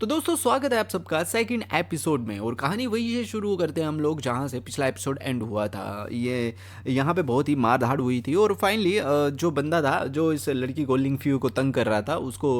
तो दोस्तों स्वागत है आप सबका सेकंड एपिसोड में। और कहानी वही से शुरू करते हैं हम लोग जहाँ से पिछला एपिसोड एंड हुआ था। ये यहाँ पे बहुत ही मार धाड़ हुई थी और फाइनली जो बंदा था जो इस लड़की को लिंगफ्यू को तंग कर रहा था उसको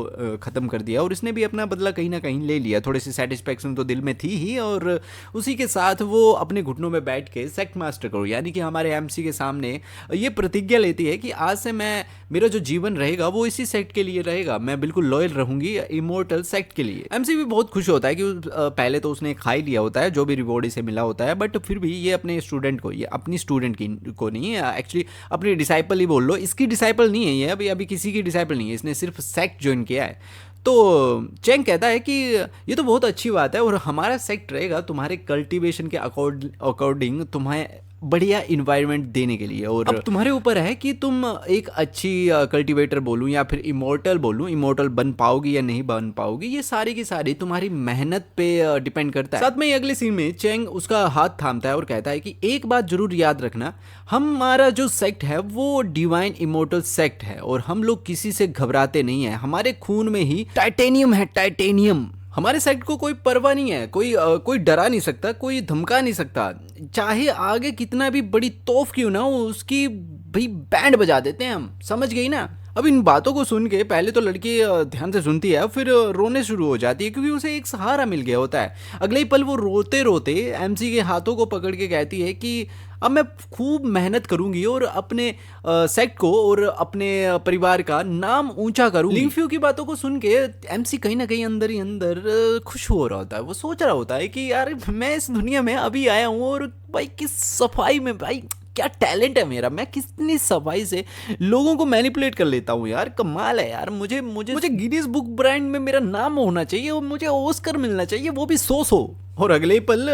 ख़त्म कर दिया और इसने भी अपना बदला कहीं ना कहीं ले लिया। थोड़ी सी सेटिस्फेक्शन तो दिल में थी ही और उसी के साथ वो अपने घुटनों में बैठ के सेक्ट मास्टर को यानी कि हमारे एमसी के सामने ये प्रतिज्ञा लेती है कि आज से मैं मेरा जो जीवन रहेगा वो इसी सेक्ट के लिए रहेगा, मैं बिल्कुल लॉयल रहूंगी इमोर्टल सेक्ट के लिए। एमसी भी बहुत खुश होता है कि पहले तो उसने खा ही लिया होता है जो भी रिवॉर्ड इसे मिला होता है, बट फिर भी ये अपने स्टूडेंट को, ये अपनी स्टूडेंट की को नहीं एक्चुअली अपनी डिसाइपल ही बोल लो, इसकी डिसाइपल नहीं है ये, अभी अभी किसी की डिसाइपल नहीं है, इसने सिर्फ सेक्ट ज्वाइन किया है। तो चेंग कहता है कि ये तो बहुत अच्छी बात है और हमारा सेक्ट रहेगा तुम्हारे कल्टीवेशन के अकॉर्डिंग तुम्हें बढ़िया इन्वायरमेंट देने के लिए, और अब तुम्हारे ऊपर है कि तुम एक अच्छी कल्टीवेटर बोलूं या फिर इमोर्टल बोलूं, इमोर्टल बन पाओगी या नहीं बन पाओगी, ये सारी की सारी तुम्हारी मेहनत पे डिपेंड करता है। साथ में अगले सीन में चेंग उसका हाथ थामता है और कहता है कि एक बात जरूर याद रखना, हमारा जो सेक्ट है वो डिवाइन इमोर्टल सेक्ट है और हम लोग किसी से घबराते नहीं है, हमारे खून में ही टाइटेनियम है, टाइटेनियम। हमारे सेक्ट को कोई परवाह नहीं है, कोई डरा नहीं सकता, कोई धमका नहीं सकता, चाहे आगे कितना भी बड़ी तोफ क्यों ना हो उसकी भाई बैंड बजा देते हैं हम, समझ गई ना। अब इन बातों को सुन के पहले तो लड़की ध्यान से सुनती है फिर रोने शुरू हो जाती है क्योंकि उसे एक सहारा मिल गया होता है। अगले ही पल वो रोते रोते एमसी के हाथों को पकड़ के कहती है कि अब मैं खूब मेहनत करूंगी और अपने सेक्ट को और अपने परिवार का नाम ऊंचा करूंगी। लिंगफ्यू की बातों को सुन के एमसी कहीं ना कहीं अंदर ही अंदर खुश हो रहा होता है। वो सोच रहा होता है कि यार मैं इस दुनिया में अभी आया हूँ और भाई किस सफाई में, भाई क्या टैलेंट है मेरा, मैं कितनी सफाई से लोगों को मैनिपुलेट कर लेता हूँ यार, कमाल है यार। मुझे मुझे मुझे गिनीज बुक ब्रांड में मेरा नाम होना चाहिए और मुझे ऑस्कर मिलना चाहिए, वो भी 100। और अगले ही पल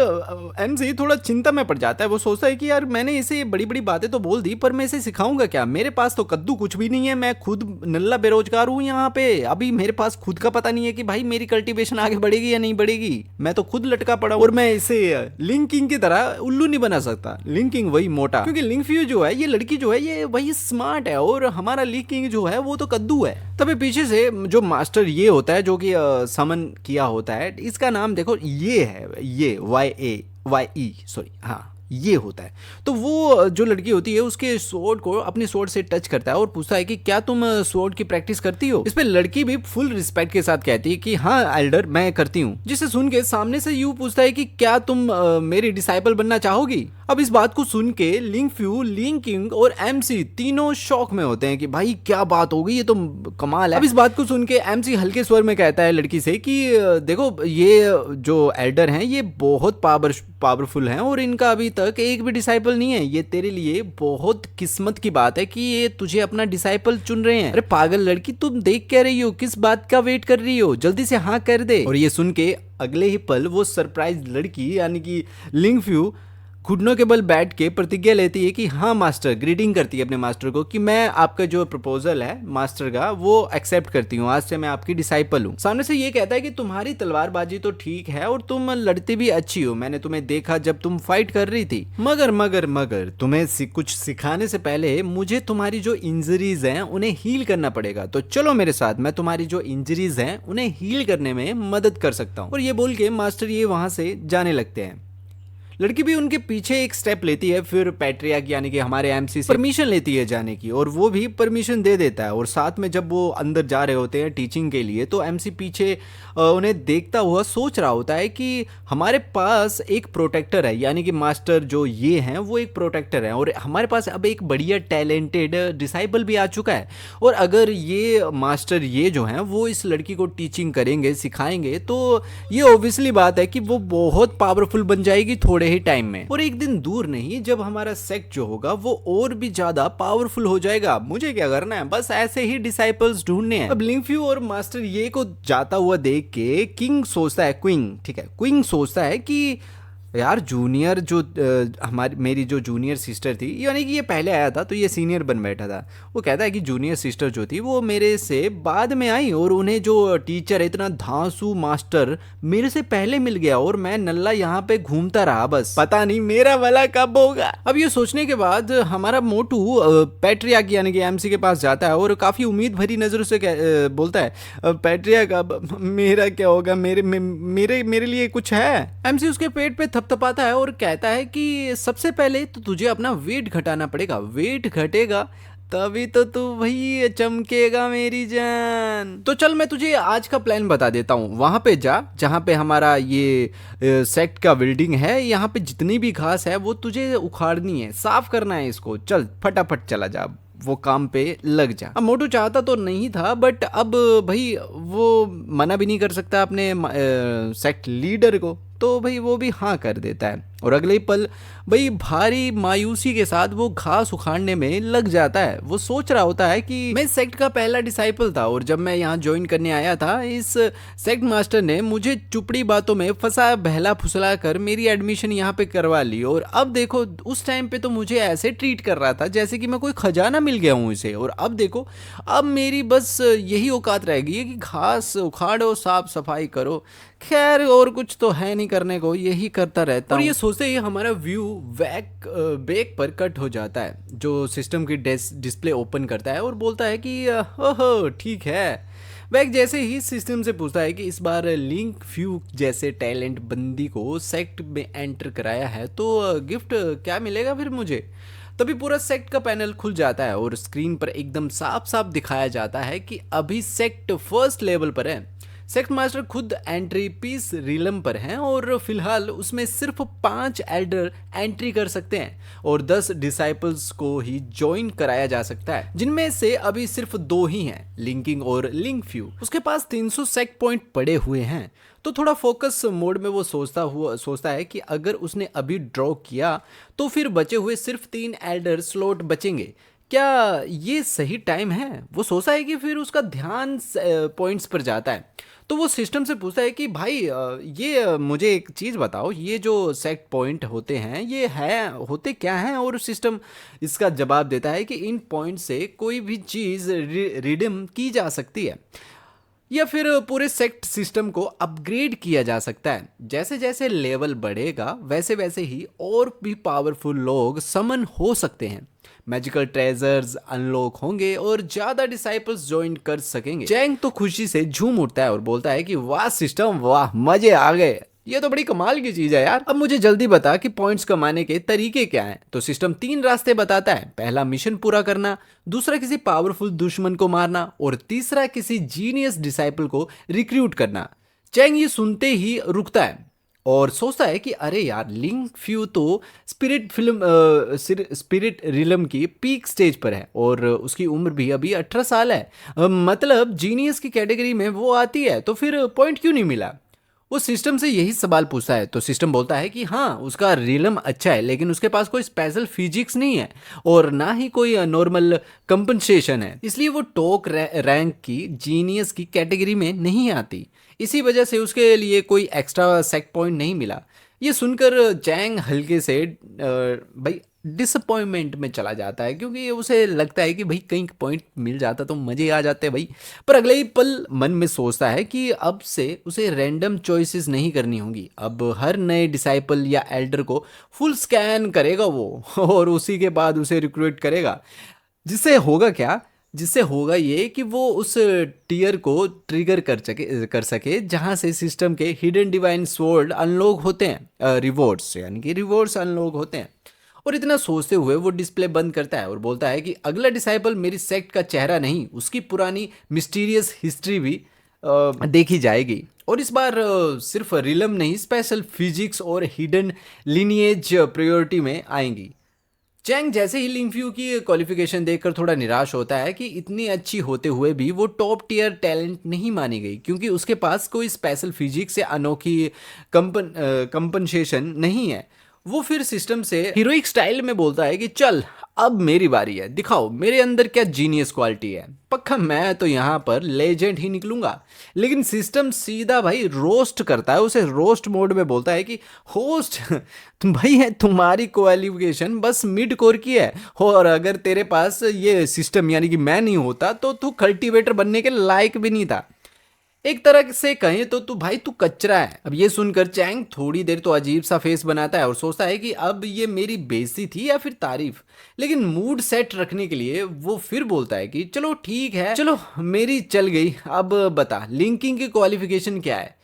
एमसी थोड़ा चिंता में पड़ जाता है। वो सोचता है कि यार मैंने इसे बड़ी बड़ी बातें तो बोल दी पर मैं इसे सिखाऊंगा क्या, मेरे पास तो कद्दू कुछ भी नहीं है, मैं खुद नल्ला बेरोजगार हूँ यहाँ पे, अभी मेरे पास खुद का पता नहीं है कि भाई मेरी कल्टीवेशन आगे बढ़ेगी या नहीं बढ़ेगी, मैं तो खुद लटका पड़ा और मैं इसे लिंग किंग की तरह उल्लू नहीं बना सकता। लिंग किंग वही मोटा, क्योंकि लिंगफ्यू जो है, ये लड़की जो है ये वही स्मार्ट है और हमारा लिंग किंग जो है वो तो कद्दू है। तभी पीछे से जो मास्टर ये होता है जो कि समन किया होता है, इसका नाम देखो ये है, ये YAYE सॉरी, हाँ ये होता है। तो वो जो लड़की होती है उसके स्वॉर्ड को अपने स्वॉर्ड से टच करता है और पूछता है कि क्या तुम स्वॉर्ड की प्रैक्टिस करती हो। इस पे लड़की भी फुल रिस्पेक्ट के साथ कहती है कि हाँ एल्डर मैं करती हूँ, जिसे सुन के सामने से यू पूछता है कि क्या तुम मेरी डिसाइपल बनना चाहोगी। अब इस बात को सुन के लिंगफ्यू, लिंग किंग और एमसी तीनों शॉक में होते हैं कि भाई क्या बात हो गई, ये तो कमाल है। अब इस बात को सुन के एमसी हल्के स्वर में कहता है लड़की से कि देखो ये जो एल्डर हैं ये बहुत पावरफुल हैं और इनका अभी तक एक भी डिसाइपल नहीं है, ये तेरे लिए बहुत किस्मत की बात है कि ये तुझे अपना डिसाइपल चुन रहे हैं। अरे पागल लड़की तुम देख क्या रही हो, किस बात का वेट कर रही हो, जल्दी से हाँ कर दे। और ये सुन के अगले ही पल वो सरप्राइज लड़की यानी कि लिंगफ्यू घुटनों के बल बैठ के प्रतिज्ञा लेती है कि हाँ मास्टर, ग्रीटिंग करती है अपने मास्टर को कि मैं आपका जो प्रपोजल है मास्टर का वो एक्सेप्ट करती हूँ, आज से मैं आपकी डिसाइपल हूँ। सामने से ये कहता है कि तुम्हारी तलवारबाजी तो ठीक है और तुम लड़ती भी अच्छी हो, मैंने तुम्हें देखा जब तुम फाइट कर रही थी, मगर मगर मगर तुम्हें कुछ सिखाने से पहले मुझे तुम्हारी जो इंजरीज हैं उन्हें हील करना पड़ेगा, तो चलो मेरे साथ, मैं तुम्हारी जो इंजरीज हैं उन्हें हील करने में मदद कर सकता हूँ। और ये बोल के मास्टर ये वहां से जाने लगते हैं। लड़की भी उनके पीछे एक स्टेप लेती है, फिर पैट्रियार्क यानी कि हमारे एमसी से परमिशन लेती है जाने की और वो भी परमिशन दे देता है। और साथ में जब वो अंदर जा रहे होते हैं टीचिंग के लिए तो एमसी पीछे उन्हें देखता हुआ सोच रहा होता है कि हमारे पास एक प्रोटेक्टर है, यानी कि मास्टर जो ये हैं वो एक प्रोटेक्टर है और हमारे पास अब एक बढ़िया टैलेंटेड डिसाइपल भी आ चुका है। और अगर ये मास्टर ये जो हैं वो इस लड़की को टीचिंग करेंगे, सिखाएंगे, तो ये ऑब्वियसली बात है कि वो बहुत पावरफुल बन जाएगी थोड़े ही टाइम में। और एक दिन दूर नहीं जब हमारा सेक्ट जो होगा वो और भी ज्यादा पावरफुल हो जाएगा, मुझे क्या करना है, बस ऐसे ही डिसाइपल्स ढूंढने हैं। अब लिंगफ्यू और मास्टर ये को जाता हुआ देख के किंग सोचता है, क्विंग ठीक है, क्विंग सोचता है कि यार जूनियर जो हमारी मेरी जो जूनियर सिस्टर थी, यानी कि ये पहले आया था तो ये सीनियर बन बैठा था। वो कहता है कि जूनियर सिस्टर जो थी वो मेरे से बाद में आई, और उन्हें जो टीचर है, इतना धांसू मास्टर, मेरे से पहले मिल गया और मैं नल्ला यहाँ पे घूमता रहा, बस पता नहीं मेरा वाला कब होगा। अब ये सोचने के बाद हमारा मोटू पैट्रियाक यानी कि एमसी के पास जाता है और काफी उम्मीद भरी नजरों से बोलता है, पैट्रियाक अब मेरा क्या होगा, मेरे लिए कुछ है? एमसी उसके पेट पे थपथपाता है और कहता है कि सबसे पहले तो तुझे अपना वेट घटाना पड़ेगा, वेट घटेगा तभी तो तू भाई चमकेगा मेरी जान। तो चल मैं तुझे आज का प्लान बता देता हूँ, वहां पे जा जहाँ पे हमारा ये सेक्ट का बिल्डिंग है, यहाँ पे जितनी भी घास है वो तुझे उखाड़नी है, साफ करना है इसको, चल फटाफट चला जा, वो काम पे लग जा। अब मोटू चाहता तो नहीं था, बट अब भाई वो मना भी नहीं कर सकता अपने सेक्ट लीडर को, तो भाई वो भी हाँ कर देता है। और अगले ही पल भाई भारी मायूसी के साथ वो घास उखाड़ने में लग जाता है। वो सोच रहा होता है कि मैं सेक्ट का पहला डिसाइपल था, और जब मैं यहाँ ज्वाइन करने आया था इस सेक्ट मास्टर ने मुझे चुपड़ी बातों में फंसा बहला फुसला कर मेरी एडमिशन यहाँ पे करवा ली, और अब देखो उस टाइम पे तो मुझे ऐसे ट्रीट कर रहा था जैसे कि मैं कोई खजाना मिल गया हूँ इसे, और अब देखो अब मेरी बस यही औकात रह गई है कि घास उखाड़ो, साफ सफाई करो, खैर और कुछ तो है नहीं करने को, यही करता रहता हूँ। और ये सोचते ही हमारा व्यू बैक पर कट हो जाता है, जो सिस्टम की डिस्प्ले ओपन करता है और बोलता है कि ओहो ठीक है। बैक जैसे ही सिस्टम से पूछता है कि इस बार लिंक फ्यू जैसे टैलेंट बंदी को सेक्ट में एंटर कराया है तो गिफ्ट क्या मिलेगा फिर मुझे। तभी पूरा सेक्ट का पैनल खुल जाता है और स्क्रीन पर एकदम साफ साफ दिखाया जाता है कि अभी सेक्ट फर्स्ट लेवल पर है। सेक्ट मास्टर खुद एंट्री पीस रिलम पर हैं और फिलहाल उसमें सिर्फ 5 एल्डर एंट्री कर सकते हैं और 10 डिसाइपल्स को ही ज्वाइन कराया जा सकता है, जिनमें से अभी सिर्फ 2 ही हैं, लिंकिंग और लिंक फ्यू। उसके पास 300 सेक्ट पॉइंट पड़े हुए हैं, तो थोड़ा फोकस मोड में वो सोचता है कि अगर उसने अभी ड्रॉ किया तो फिर बचे हुए सिर्फ 3 एल्डर स्लॉट बचेंगे, क्या ये सही टाइम है? वो सोचता है कि फिर उसका ध्यान पॉइंट्स पर जाता है, तो वो सिस्टम से पूछता है कि भाई ये मुझे एक चीज़ बताओ, ये जो सेट पॉइंट होते हैं ये होते क्या हैं? और सिस्टम इसका जवाब देता है कि इन पॉइंट से कोई भी चीज़ रिडीम की जा सकती है या फिर पूरे सेक्ट सिस्टम को अपग्रेड किया जा सकता है। जैसे जैसे लेवल बढ़ेगा वैसे वैसे ही और भी पावरफुल लोग समन हो सकते हैं, मैजिकल ट्रेजर्स अनलॉक होंगे और ज्यादा डिसाइपल्स ज्वाइन कर सकेंगे। चैंग तो खुशी से झूम उठता है और बोलता है कि वाह सिस्टम, वाह मजे आ गए, ये तो बड़ी कमाल की चीज है यार। अब मुझे जल्दी बता कि पॉइंट्स कमाने के तरीके क्या हैं। तो सिस्टम 3 रास्ते बताता है, पहला मिशन पूरा करना, दूसरा किसी पावरफुल दुश्मन को मारना और तीसरा किसी जीनियस डिसाइपल को रिक्रूट करना। चैंग ये सुनते ही रुकता है और सोचता है कि अरे यार लिंक फ्यू तो स्पिरिट रिलम की पीक स्टेज पर है और उसकी उम्र भी अभी 18 साल है, मतलब जीनियस की कैटेगरी में वो आती है, तो फिर पॉइंट क्यों नहीं मिला? वो सिस्टम से यही सवाल पूछता है, तो सिस्टम बोलता है कि हाँ उसका रिलम अच्छा है लेकिन उसके पास कोई स्पेशल फिजिक्स नहीं है और ना ही कोई नॉर्मल कंपनसेशन है, इसलिए वो टॉप रैंक की जीनियस की कैटेगरी में नहीं आती, इसी वजह से उसके लिए कोई एक्स्ट्रा सेट पॉइंट नहीं मिला। ये सुनकर चैंग हल्के से भाई डिसअपॉइंटमेंट में चला जाता है, क्योंकि उसे लगता है कि भाई कहीं पॉइंट मिल जाता तो मजे आ जाते भाई। पर अगले ही पल मन में सोचता है कि अब से उसे रैंडम चॉइसेस नहीं करनी होंगी, अब हर नए डिसाइपल या एल्डर को फुल स्कैन करेगा वो और उसी के बाद उसे रिक्रूट करेगा। जिससे होगा ये कि वो उस टीयर को ट्रिगर कर सके जहां से सिस्टम के हिडन डिवाइन स्वॉर्ड अनलॉक होते हैं, रिवॉर्ड्स यानी कि रिवॉर्ड्स अनलॉक होते हैं। और इतना सोचते हुए वो डिस्प्ले बंद करता है और बोलता है कि अगला डिसाइपल मेरी सेक्ट का चेहरा नहीं, उसकी पुरानी मिस्टीरियस हिस्ट्री भी देखी जाएगी, और इस बार सिर्फ रिलम नहीं, स्पेशल फिजिक्स और हिडन लिनिएज प्रायोरिटी में आएंगी। चैंग जैसे ही लिंगफ्यू की क्वालिफिकेशन देखकर थोड़ा निराश होता है कि इतनी अच्छी होते हुए भी वो टॉप टियर टैलेंट नहीं मानी गई, क्योंकि उसके पास कोई स्पेशल फिजिक्स या अनोखी कंपनसेशन नहीं है। वो फिर सिस्टम से हीरोइक स्टाइल में बोलता है कि चल अब मेरी बारी है, दिखाओ मेरे अंदर क्या जीनियस क्वालिटी है, पक्का मैं तो यहाँ पर लेजेंड ही निकलूंगा। लेकिन सिस्टम सीधा भाई रोस्ट करता है उसे, रोस्ट मोड में बोलता है कि होस्ट तुम भाई है, तुम्हारी क्वालिफिकेशन बस मिड कोर की है, और अगर तेरे पास ये सिस्टम यानी कि मैं नहीं होता तो तू कल्टीवेटर बनने के लायक भी नहीं था। एक तरह से कहें तो तू भाई तू कचरा है। अब ये सुनकर चैंग थोड़ी देर तो अजीब सा फेस बनाता है और सोचता है कि अब ये मेरी बेइज्जती थी या फिर तारीफ। लेकिन मूड सेट रखने के लिए वो फिर बोलता है कि चलो ठीक है, चलो मेरी चल गई, अब बता लिंकिंग की क्वालिफिकेशन क्या है।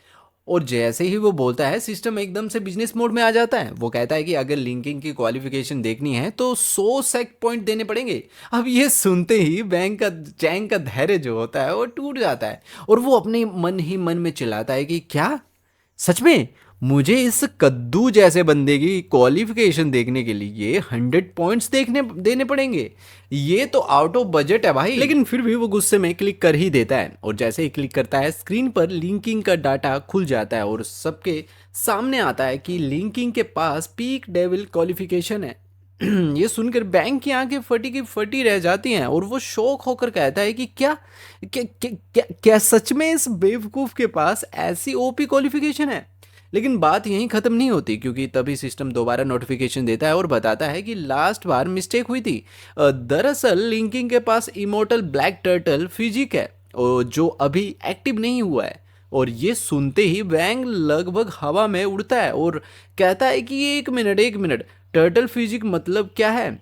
और जैसे ही वो बोलता है सिस्टम एकदम से बिजनेस मोड में आ जाता है। वो कहता है कि अगर लिंकिंग की क्वालिफिकेशन देखनी है तो 100 सेक पॉइंट देने पड़ेंगे। अब ये सुनते ही बैंक का चैंग का धैर्य जो होता है वो टूट जाता है और वो अपने मन ही मन में चिल्लाता है कि क्या सच में मुझे इस कद्दू जैसे बंदे की क्वालिफिकेशन देखने के लिए 100 पॉइंट्स देखने देने पड़ेंगे, ये तो आउट ऑफ बजट है भाई। लेकिन फिर भी वो गुस्से में क्लिक कर ही देता है और जैसे ही क्लिक करता है स्क्रीन पर लिंकिंग का डाटा खुल जाता है और सबके सामने आता है कि लिंकिंग के पास पीक डेविल क्वालिफिकेशन है। ये सुनकर बैंक की आंखें फटी की फटी रह जाती हैं और वो शौक होकर कहता है कि क्या सच में इस बेवकूफ के पास ऐसी ओपी क्वालिफिकेशन है। लेकिन बात यहीं खत्म नहीं होती क्योंकि तभी सिस्टम दोबारा नोटिफिकेशन देता है और बताता है कि लास्ट बार मिस्टेक हुई थी। दरअसल लिंकिंग के पास इमोर्टल ब्लैक टर्टल फिजिक है जो अभी एक्टिव नहीं हुआ है। और ये सुनते ही वैंग लगभग हवा में उड़ता है और कहता है कि एक मिनट टर्टल फिजिक मतलब क्या है।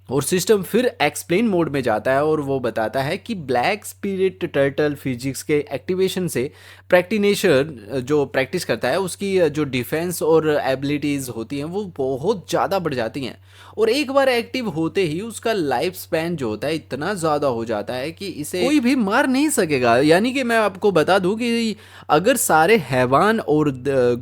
और सिस्टम फिर एक्सप्लेन मोड में जाता है और वो बताता है कि ब्लैक स्पिरिट टर्टल फिजिक्स के एक्टिवेशन से प्रैक्टिनेशर जो प्रैक्टिस करता है उसकी जो डिफेंस और एबिलिटीज़ होती हैं वो बहुत ज़्यादा बढ़ जाती हैं। और एक बार एक्टिव होते ही उसका लाइफ स्पैन जो होता है इतना ज़्यादा हो जाता है कि इसे कोई भी मार नहीं सकेगा। यानी कि मैं आपको बता दूं कि अगर सारे हैवान और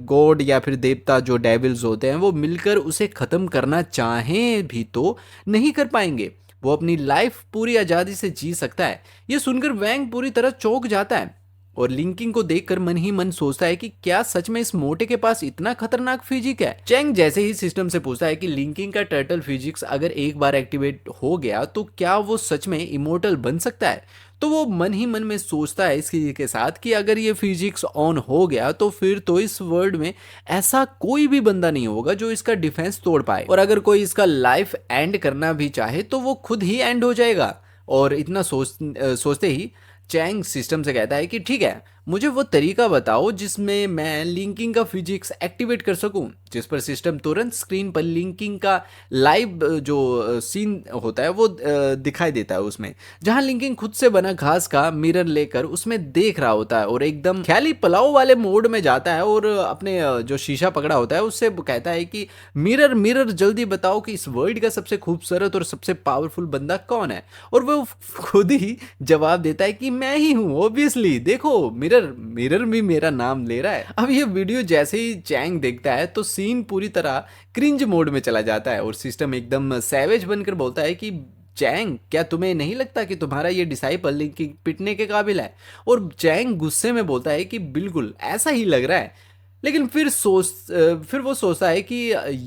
गॉड या फिर देवता जो डेविल्स होते हैं वो मिलकर उसे ख़त्म करना चाहें भी तो नहीं कर पाएंगे। वो अपनी लाइफ पूरी आजादी से जी सकता है। ये सुनकर वैंग पूरी तरह चौंक जाता है और लिंकिंग को देखकर मन ही मन सोचता है कि क्या सच में इस मोटे के पास इतना खतरनाक फिजिक है। चैंग जैसे ही सिस्टम से पूछता है कि लिंकिंग का टर्टल फिजिक्स अगर एक बार एक्टिवेट हो गया तो क्या वो सच में इमोर्टल बन सकता है। तो वो मन ही मन में सोचता है इसके के साथ कि अगर ये फिजिक्स ऑन हो गया तो फिर तो इस वर्ल्ड में ऐसा कोई भी बंदा नहीं होगा जो इसका डिफेंस तोड़ पाए, और अगर कोई इसका लाइफ एंड करना भी चाहे तो वो खुद ही एंड हो जाएगा। और इतना सोचते ही चैंग सिस्टम से कहता है कि ठीक है, मुझे वो तरीका बताओ जिसमें मैं लिंकिंग का फिजिक्स एक्टिवेट कर सकूं। जिस पर सिस्टम तुरंत स्क्रीन पर लिंकिंग का लाइव जो सीन होता है वो दिखाई देता है उसमें, जहां लिंकिंग खुद से बना घास का मिरर लेकर उसमें देख रहा होता है और एकदम ख्याली पलाव वाले मोड में जाता है और अपने जो शीशा पकड़ा होता है उससे कहता है कि मिरर मिरर जल्दी बताओ कि इस वर्ल्ड का सबसे खूबसूरत और सबसे पावरफुल बंदा कौन है। और वो खुद ही जवाब देता है कि मैं ही हूँ ऑब्वियसली, देखो मिरर मिरर भी मेरा नाम ले रहा है। अब ये वीडियो जैसे ही चैंग देखता है तो सीन पूरी तरह क्रिंज मोड में चला जाता है और सिस्टम एकदम सैवेज बनकर बोलता है कि चैंग क्या तुम्हें नहीं लगता कि तुम्हारा ये डिसाइपल लिंकिंग पिटने के काबिल है। और चैंग गुस्से में बोलता है कि बिल्कुल ऐसा ही लग रहा है। लेकिन फिर वो सोचता है कि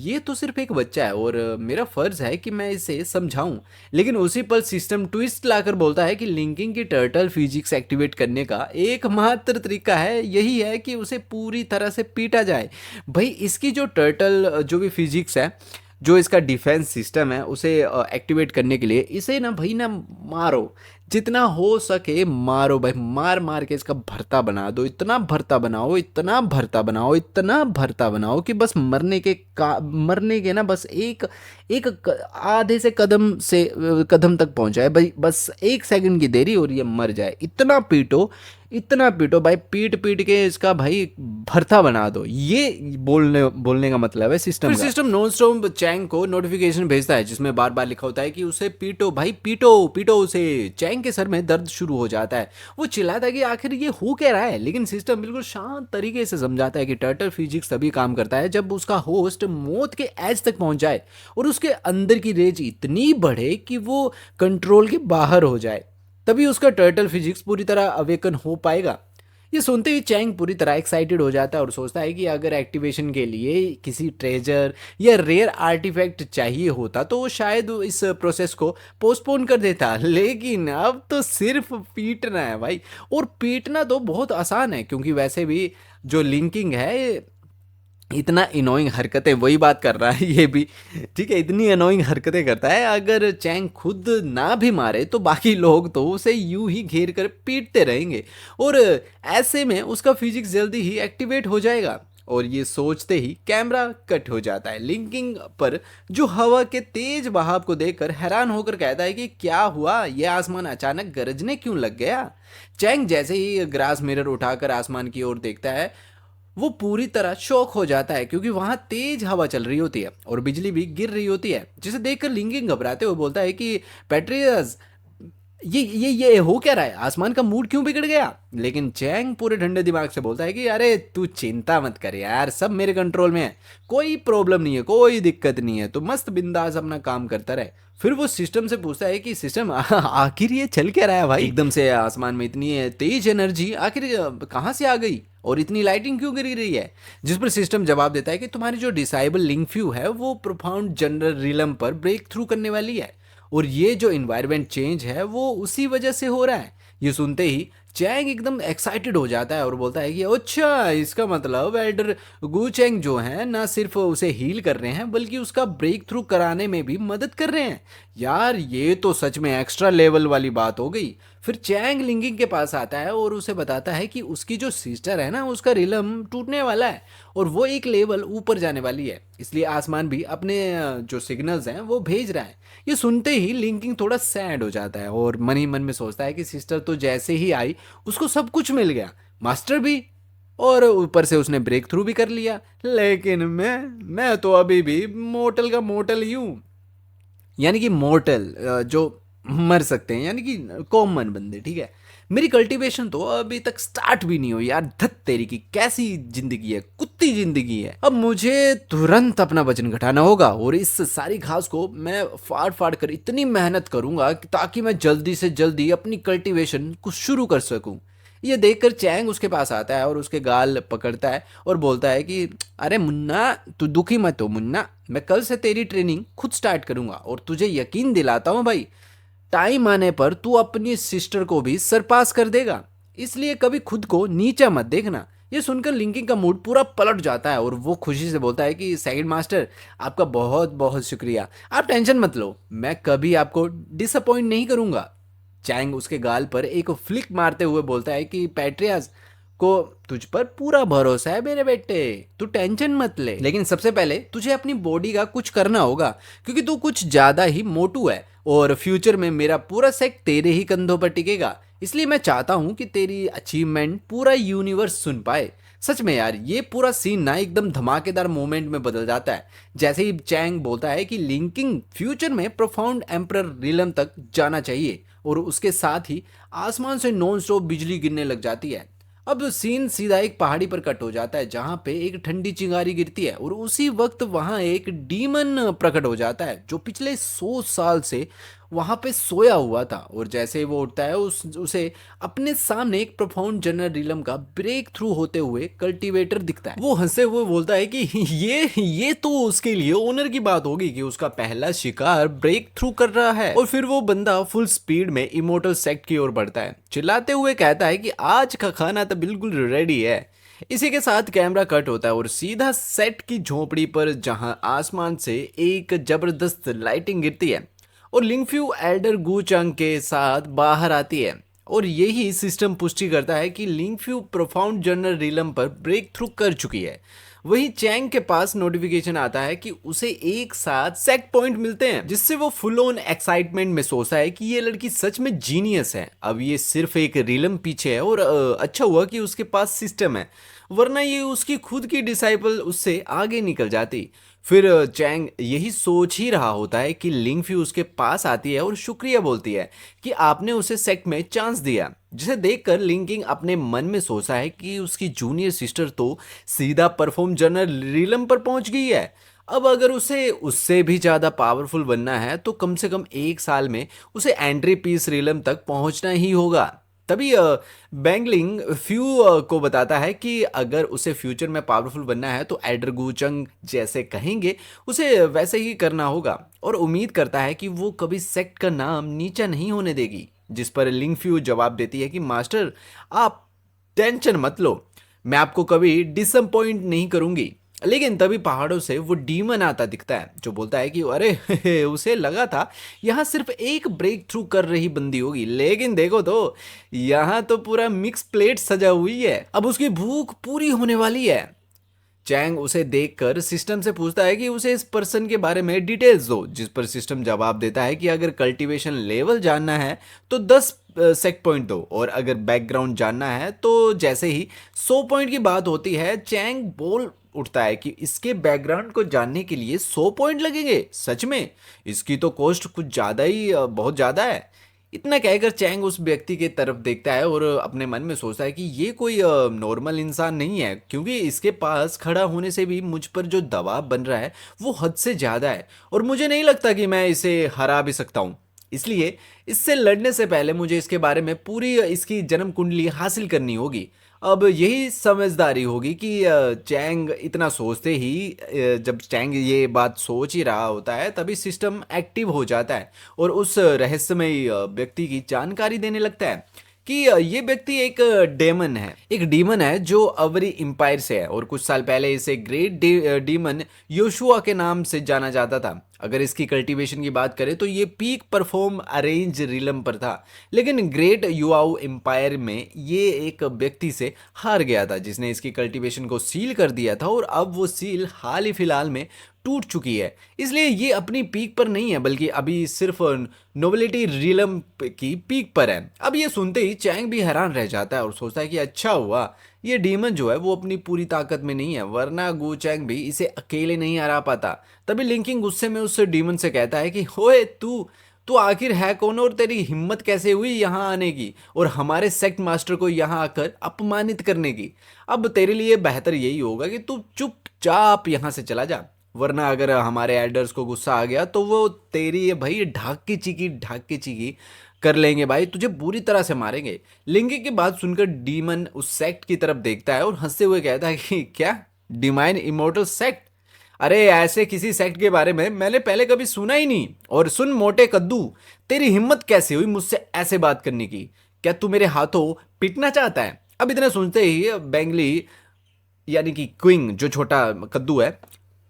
ये तो सिर्फ एक बच्चा है और मेरा फर्ज है कि मैं इसे समझाऊं। लेकिन उसी पल सिस्टम ट्विस्ट लाकर बोलता है कि लिंकिंग की टर्टल फिजिक्स एक्टिवेट करने का एकमात्र तरीका है, यही है कि उसे पूरी तरह से पीटा जाए। भाई इसकी जो टर्टल जो भी फिजिक्स है, जो इसका डिफेंस सिस्टम है, उसे एक्टिवेट करने के लिए इसे ना भाई ना मारो, जितना हो सके मारो भाई, मार मार के इसका भरता बना दो, इतना भरता बनाओ, इतना भरता बनाओ, इतना भरता बनाओ कि बस मरने के ना बस आधे से कदम तक पहुंचाए भाई, बस 1 सेकंड की देरी और ये मर जाए। इतना पीटो भाई, पीट पीट के इसका भाई भरता बना दो। ये बोलने का मतलब है सिस्टम का। फिर सिस्टम नॉन स्टॉप चैंग को नोटिफिकेशन भेजता है जिसमें बार बार लिखा होता है कि उसे पीटो भाई, पीटो पीटो उसे। चैंग के सर में दर्द शुरू हो जाता है। वो चिल्लाता है कि आखिर ये हो क्या रहा है, लेकिन सिस्टम बिल्कुल शांत तरीके से समझाता है कि टर्टल फिजिक्स तभी काम करता है जब उसका होस्ट मौत के एज तक पहुंच जाए और उसके अंदर की रेंज इतनी बढ़े कि वो कंट्रोल के बाहर हो जाए, तभी उसका टर्टल फिजिक्स पूरी तरह अवेकन हो पाएगा। ये सुनते ही चैंग पूरी तरह एक्साइटेड हो जाता है और सोचता है कि अगर एक्टिवेशन के लिए किसी ट्रेजर या रेयर आर्टिफैक्ट चाहिए होता तो वो शायद वो इस प्रोसेस को पोस्टपोन कर देता, लेकिन अब तो सिर्फ पीटना है भाई। और पीटना तो बहुत आसान है क्योंकि वैसे भी जो लिंकिंग है इतना इनोइंग हरकतें, वही बात कर रहा है ये भी, ठीक है, इतनी अनोइंग हरकतें करता है, अगर चैंग खुद ना भी मारे तो बाकी लोग तो उसे यूं ही घेर कर पीटते रहेंगे और ऐसे में उसका फिजिक्स जल्दी ही एक्टिवेट हो जाएगा। और ये सोचते ही कैमरा कट हो जाता है लिंकिंग पर, जो हवा के तेज बहाव को देखकर हैरान होकर कहता है कि क्या हुआ, ये आसमान अचानक गरजने क्यों लग गया। चैंग जैसे ही ग्रास मिरर उठाकर आसमान की ओर देखता है वो पूरी तरह शॉक हो जाता है क्योंकि वहां तेज हवा चल रही होती है और बिजली भी गिर रही होती है, जिसे देखकर लिंकिंग घबराते हुए बोलता है कि पैट्रियस, ये हो क्या रहा है, आसमान का मूड क्यों बिगड़ गया। लेकिन चैंग पूरे ठंडे दिमाग से बोलता है कि अरे तू चिंता मत कर यार, सब मेरे कंट्रोल में है, कोई प्रॉब्लम नहीं है, कोई दिक्कत नहीं है, तो मस्त बिंदास अपना काम करता रहे। फिर वो सिस्टम से पूछता है कि सिस्टम आखिर ये चल क्या रहा है भाई, एकदम से आसमान में इतनी तेज एनर्जी आखिर कहाँ से आ गई और इतनी लाइटिंग क्यों गिर रही है। जिस पर सिस्टम जवाब देता है कि तुम्हारी जो डिसाइबल लिंक फ्यू है वो प्रोफाउंड जनरल रिलम पर ब्रेक थ्रू करने वाली है और ये जो इन्वायरमेंट चेंज है वो उसी वजह से हो रहा है। ये सुनते ही चैंग एकदम एक्साइटेड हो जाता है और बोलता है कि अच्छा, इसका मतलब एल्डर गू चैंग जो है ना सिर्फ उसे हील कर रहे हैं बल्कि उसका ब्रेक थ्रू कराने में भी मदद कर रहे हैं। यार ये तो सच में एक्स्ट्रा लेवल वाली बात हो गई। फिर चैंग लिंकिंग के पास आता है और उसे बताता है कि उसकी जो सिस्टर है ना उसका रिलम टूटने वाला है और वो एक लेवल ऊपर जाने वाली है, इसलिए आसमान भी अपने जो सिग्नल्स हैं वो भेज रहा है। ये सुनते ही लिंकिंग थोड़ा सैड हो जाता है और मन ही मन में सोचता है कि सिस्टर तो जैसे ही आई उसको सब कुछ मिल गया, मास्टर भी, और ऊपर से उसने ब्रेक थ्रू भी कर लिया, लेकिन मैं तो अभी भी मोटल का मोटल ही हूँ। यानी कि मोर्टल जो मर सकते हैं, यानी कि कॉमन बंदे, ठीक है। मेरी कल्टीवेशन तो अभी तक स्टार्ट भी नहीं हुई यार, धत तेरी की कैसी जिंदगी है, कुत्ती जिंदगी है। अब मुझे तुरंत अपना वजन घटाना होगा और इस सारी घास को मैं फाड़ फाड़ कर इतनी मेहनत करूंगा ताकि मैं जल्दी से जल्दी अपनी कल्टीवेशन को शुरू कर सकूं। ये देखकर चैंग उसके पास आता है और उसके गाल पकड़ता है और बोलता है कि अरे मुन्ना, तू दुखी मत हो मुन्ना, मैं कल से तेरी ट्रेनिंग खुद स्टार्ट करूंगा और तुझे यकीन दिलाता हूँ भाई, टाइम आने पर तू अपनी सिस्टर को भी सरपास कर देगा, इसलिए कभी खुद को नीचा मत देखना। ये सुनकर लिंकिंग का मूड पूरा पलट जाता है और वो खुशी से बोलता है कि सेकंड मास्टर, आपका बहुत बहुत शुक्रिया, आप टेंशन मत लो, मैं कभी आपको डिसअपॉइंट नहीं करूंगा। चैंग उसके गाल पर एक फ्लिक मारते हुए बोलता है कि पैट्रियास को तुझ पर पूरा भरोसा है मेरे बेटे, तू टेंशन मत ले, लेकिन सबसे पहले तुझे अपनी बॉडी का कुछ करना होगा क्योंकि तू कुछ ज्यादा ही मोटू है और फ्यूचर में मेरा पूरा सेट तेरे ही कंधों पर टिकेगा, इसलिए मैं चाहता हूं कि तेरी अचीवमेंट पूरा यूनिवर्स सुन पाए। सच में यार ये पूरा सीन ना एकदम धमाकेदार मोमेंट में बदल जाता है जैसे ही चैंग बोलता है कि लिंकिंग फ्यूचर में प्रोफाउंड एम्परर रिलम तक जाना चाहिए और उसके साथ ही आसमान से नॉन स्टॉप बिजली गिरने लग जाती है। अब सीन सीधा एक पहाड़ी पर कट हो जाता है जहां पे एक ठंडी चिंगारी गिरती है और उसी वक्त वहां एक डीमन प्रकट हो जाता है जो पिछले 100 साल से वहां पे सोया हुआ था और जैसे ही वो उठता है उसे अपने सामने एक प्रोफाउंड जनरल रिलम का ब्रेक थ्रू होते हुए कल्टीवेटर दिखता है। वो हंसते हुए बोलता है कि ये तो उसके लिए ओनर की बात होगी कि उसका पहला शिकार ब्रेक थ्रू कर रहा है। और फिर वो बंदा फुल स्पीड में इमोर्टल सेक्ट की ओर बढ़ता है, चिल्लाते हुए कहता है कि आज का खाना तो बिल्कुल रेडी है। इसी के साथ कैमरा कट होता है और सीधा सेट की झोपड़ी पर जहां आसमान से एक जबरदस्त लाइटिंग गिरती है और लिंगफ्यू एल्डर गूचंग के साथ बाहर आती है और यही सिस्टम पुष्टि करता है कि लिंगफ्यू प्रोफाउंड जनरल रिलम पर ब्रेक थ्रू कर चुकी है। वही चैंग के पास नोटिफिकेशन आता है कि उसे एक साथ सेट पॉइंट मिलते हैं जिससे वो फुल ऑन एक्साइटमेंट में सोचता है कि ये लड़की सच में जीनियस है, अब ये सिर्फ एक रिलम पीछे है और अच्छा हुआ कि उसके पास सिस्टम है, वरना ये उसकी खुद की डिसाइपल उससे आगे निकल जाती। फिर चैंग यही सोच ही रहा होता है कि लिंगफ्यू उसके पास आती है और शुक्रिया बोलती है कि आपने उसे सेक्ट में चांस दिया, जिसे देखकर लिंकिंग अपने मन में सोचा है कि उसकी जूनियर सिस्टर तो सीधा परफॉर्म जनरल रिलम पर पहुंच गई है। अब अगर उसे उससे भी ज़्यादा पावरफुल बनना है तो कम से कम 1 साल में उसे एंट्री पीस रिलम तक पहुंचना ही होगा। तभी बैंगलिंग फ्यू को बताता है कि अगर उसे फ्यूचर में पावरफुल बनना है तो एडर गुचंग जैसे कहेंगे उसे वैसे ही करना होगा, और उम्मीद करता है कि वो कभी सेक्ट का नाम नीचा नहीं होने देगी। जिस पर लिंग फ्यू जवाब देती है कि मास्टर, आप टेंशन मत लो, मैं आपको कभी डिसअपॉइंट नहीं करूंगी। लेकिन तभी पहाड़ों से वो डीमन आता दिखता है जो बोलता है कि अरे उसे लगा था यहाँ सिर्फ एक ब्रेक थ्रू कर रही बंदी होगी, लेकिन देखो तो यहाँ तो पूरा मिक्स प्लेट सजा हुई है, अब उसकी भूख पूरी होने वाली है। चैंग उसे देखकर सिस्टम से पूछता है कि उसे इस पर्सन के बारे में डिटेल्स दो, जिस पर सिस्टम जवाब देता है कि अगर कल्टीवेशन लेवल जानना है तो 10 सेट पॉइंट दो, और अगर बैकग्राउंड जानना है तो जैसे ही 100 पॉइंट की बात होती है चैंग बोल उठता है कि इसके बैकग्राउंड को जानने के लिए 100 पॉइंट लगेंगे, सच में इसकी तो कॉस्ट कुछ ज़्यादा ही बहुत ज़्यादा है। इतना कहकर चैंग उस व्यक्ति के तरफ देखता है और अपने मन में सोचता है कि ये कोई नॉर्मल इंसान नहीं है, क्योंकि इसके पास खड़ा होने से भी मुझ पर जो दबाव बन रहा है वो हद से ज़्यादा है, और मुझे नहीं लगता कि मैं इसे हरा भी सकता हूँ। इसलिए इससे लड़ने से पहले मुझे इसके बारे में पूरी इसकी जन्म कुंडली हासिल करनी होगी। अब यही समझदारी होगी कि चैंग इतना सोचते ही जब चैंग ये बात सोच ही रहा होता है तभी सिस्टम एक्टिव हो जाता है और उस रहस्यमय व्यक्ति की जानकारी देने लगता है कि ये व्यक्ति एक डेमन है, एक डीमन है जो अवरी एम्पायर से है, और कुछ साल पहले इसे ग्रेट डीमन योशुआ के नाम से जाना जाता था। अगर इसकी कल्टीवेशन की बात करें तो ये पीक परफॉर्म अरेंज रिलम पर था, लेकिन ग्रेट युआऊ एम्पायर में ये एक व्यक्ति से हार गया था जिसने इसकी कल्टीवेशन को सील कर दिया था, और अब वो सील हाल ही फिलहाल में टूट चुकी है। इसलिए ये अपनी पीक पर नहीं है बल्कि अभी सिर्फ नोबिलिटी रिलम की पीक पर है। अब ये सुनते ही चैंग भी हैरान रह जाता है और सोचता है कि अच्छा हुआ ये डीमन जो है वो अपनी पूरी ताकत में नहीं है, वरना गू चैंग भी इसे अकेले नहीं हरा पाता। तभी लिंकिंग गुस्से में उस डीमन से कहता है कि होए तू तू आखिर है कौन, और तेरी हिम्मत कैसे हुई यहाँ आने की और हमारे सेक्ट मास्टर को यहाँ आकर अपमानित करने की। अब तेरे लिए बेहतर यही होगा कि तू चुपचाप यहाँ से चला जा, वरना अगर हमारे एल्डर्स को गुस्सा आ गया तो वो तेरी ये भाई ढाक की चीकी कर लेंगे भाई, तुझे बुरी तरह से मारेंगे। लिंगी की बात सुनकर डीमन उस सेक्ट की तरफ देखता है और हंसते हुए कहता है कि क्या डिवाइन इमोर्टल सेक्ट, अरे ऐसे किसी सेक्ट के बारे में मैंने पहले कभी सुना ही नहीं। और सुन मोटे कद्दू, तेरी हिम्मत कैसे हुई मुझसे ऐसे बात करने की, क्या तू मेरे हाथों पिटना चाहता है? अब इतने सुनते ही बेंगली यानी कि क्विंग जो छोटा कद्दू है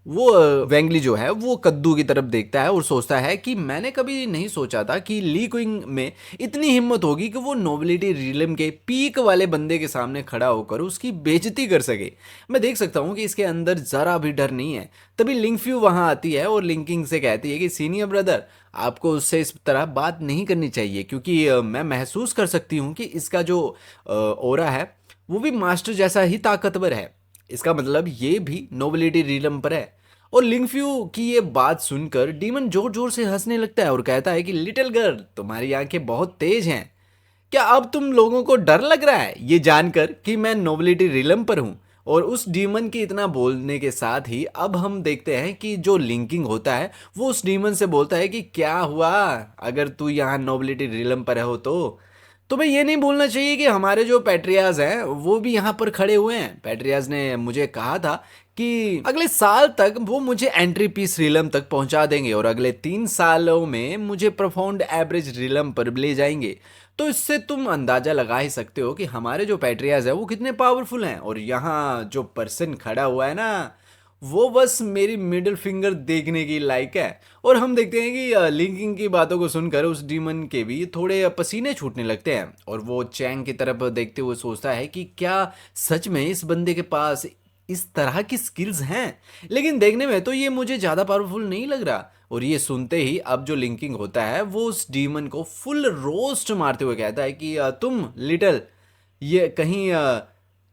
वो वेंगली जो है वो कद्दू की तरफ देखता है और सोचता है कि मैंने कभी नहीं सोचा था कि ली क्विंग में इतनी हिम्मत होगी कि वो नोबिलिटी रिलम के पीक वाले बंदे के सामने खड़ा होकर उसकी बेइज्जती कर सके। मैं देख सकता हूँ कि इसके अंदर जरा भी डर नहीं है। तभी लिंकफ्यू वहां आती है और लिंकिंग से कहती है कि सीनियर ब्रदर, आपको उससे इस तरह बात नहीं करनी चाहिए, क्योंकि मैं महसूस कर सकती हूँ कि इसका जो ओरा है वो भी मास्टर जैसा ही ताकतवर है। इसका मतलब ये भी नोबिलिटी रिलम पर है। और लिंगफ्यू की ये बात सुनकर डीमन जोर जोर से हंसने लगता है और कहता है कि लिटिल गर्ल, तुम्हारी आंखें बहुत तेज हैं, क्या अब तुम लोगों को डर लग रहा है ये जानकर कि मैं नोबिलिटी रिलम पर हूँ? और उस डीमन के इतना बोलने के साथ ही अब हम देखते हैं कि जो लिंकिंग होता है वो उस डीमन से बोलता है कि क्या हुआ अगर तू यहाँ नोबिलिटी रिलम पर हो तो तुम्हें ये नहीं भूलना चाहिए कि हमारे जो पैट्रियाज हैं वो भी यहाँ पर खड़े हुए हैं। पैट्रियाज ने मुझे कहा था कि अगले साल तक वो मुझे एंट्री पीस रिलम तक पहुंचा देंगे और अगले 3 सालों में मुझे प्रोफाउंड एवरेज रिलम पर ले जाएंगे। तो इससे तुम अंदाजा लगा ही सकते हो कि हमारे जो पैट्रियाज है वो कितने पावरफुल हैं। और यहाँ जो पर्सन खड़ा हुआ है ना वो बस मेरी मिडिल फिंगर देखने की लायक है। और हम देखते हैं कि लिंकिंग की बातों को सुनकर उस डीमन के भी थोड़े पसीने छूटने लगते हैं और वो चैंग की तरफ देखते हुए सोचता है कि क्या सच में इस बंदे के पास इस तरह की स्किल्स हैं, लेकिन देखने में तो ये मुझे ज़्यादा पावरफुल नहीं लग रहा। और ये सुनते ही अब जो लिंकिंग होता है वो उस डीमन को फुल रोस्ट मारते हुए कहता है कि तुम लिटिल, ये कहीं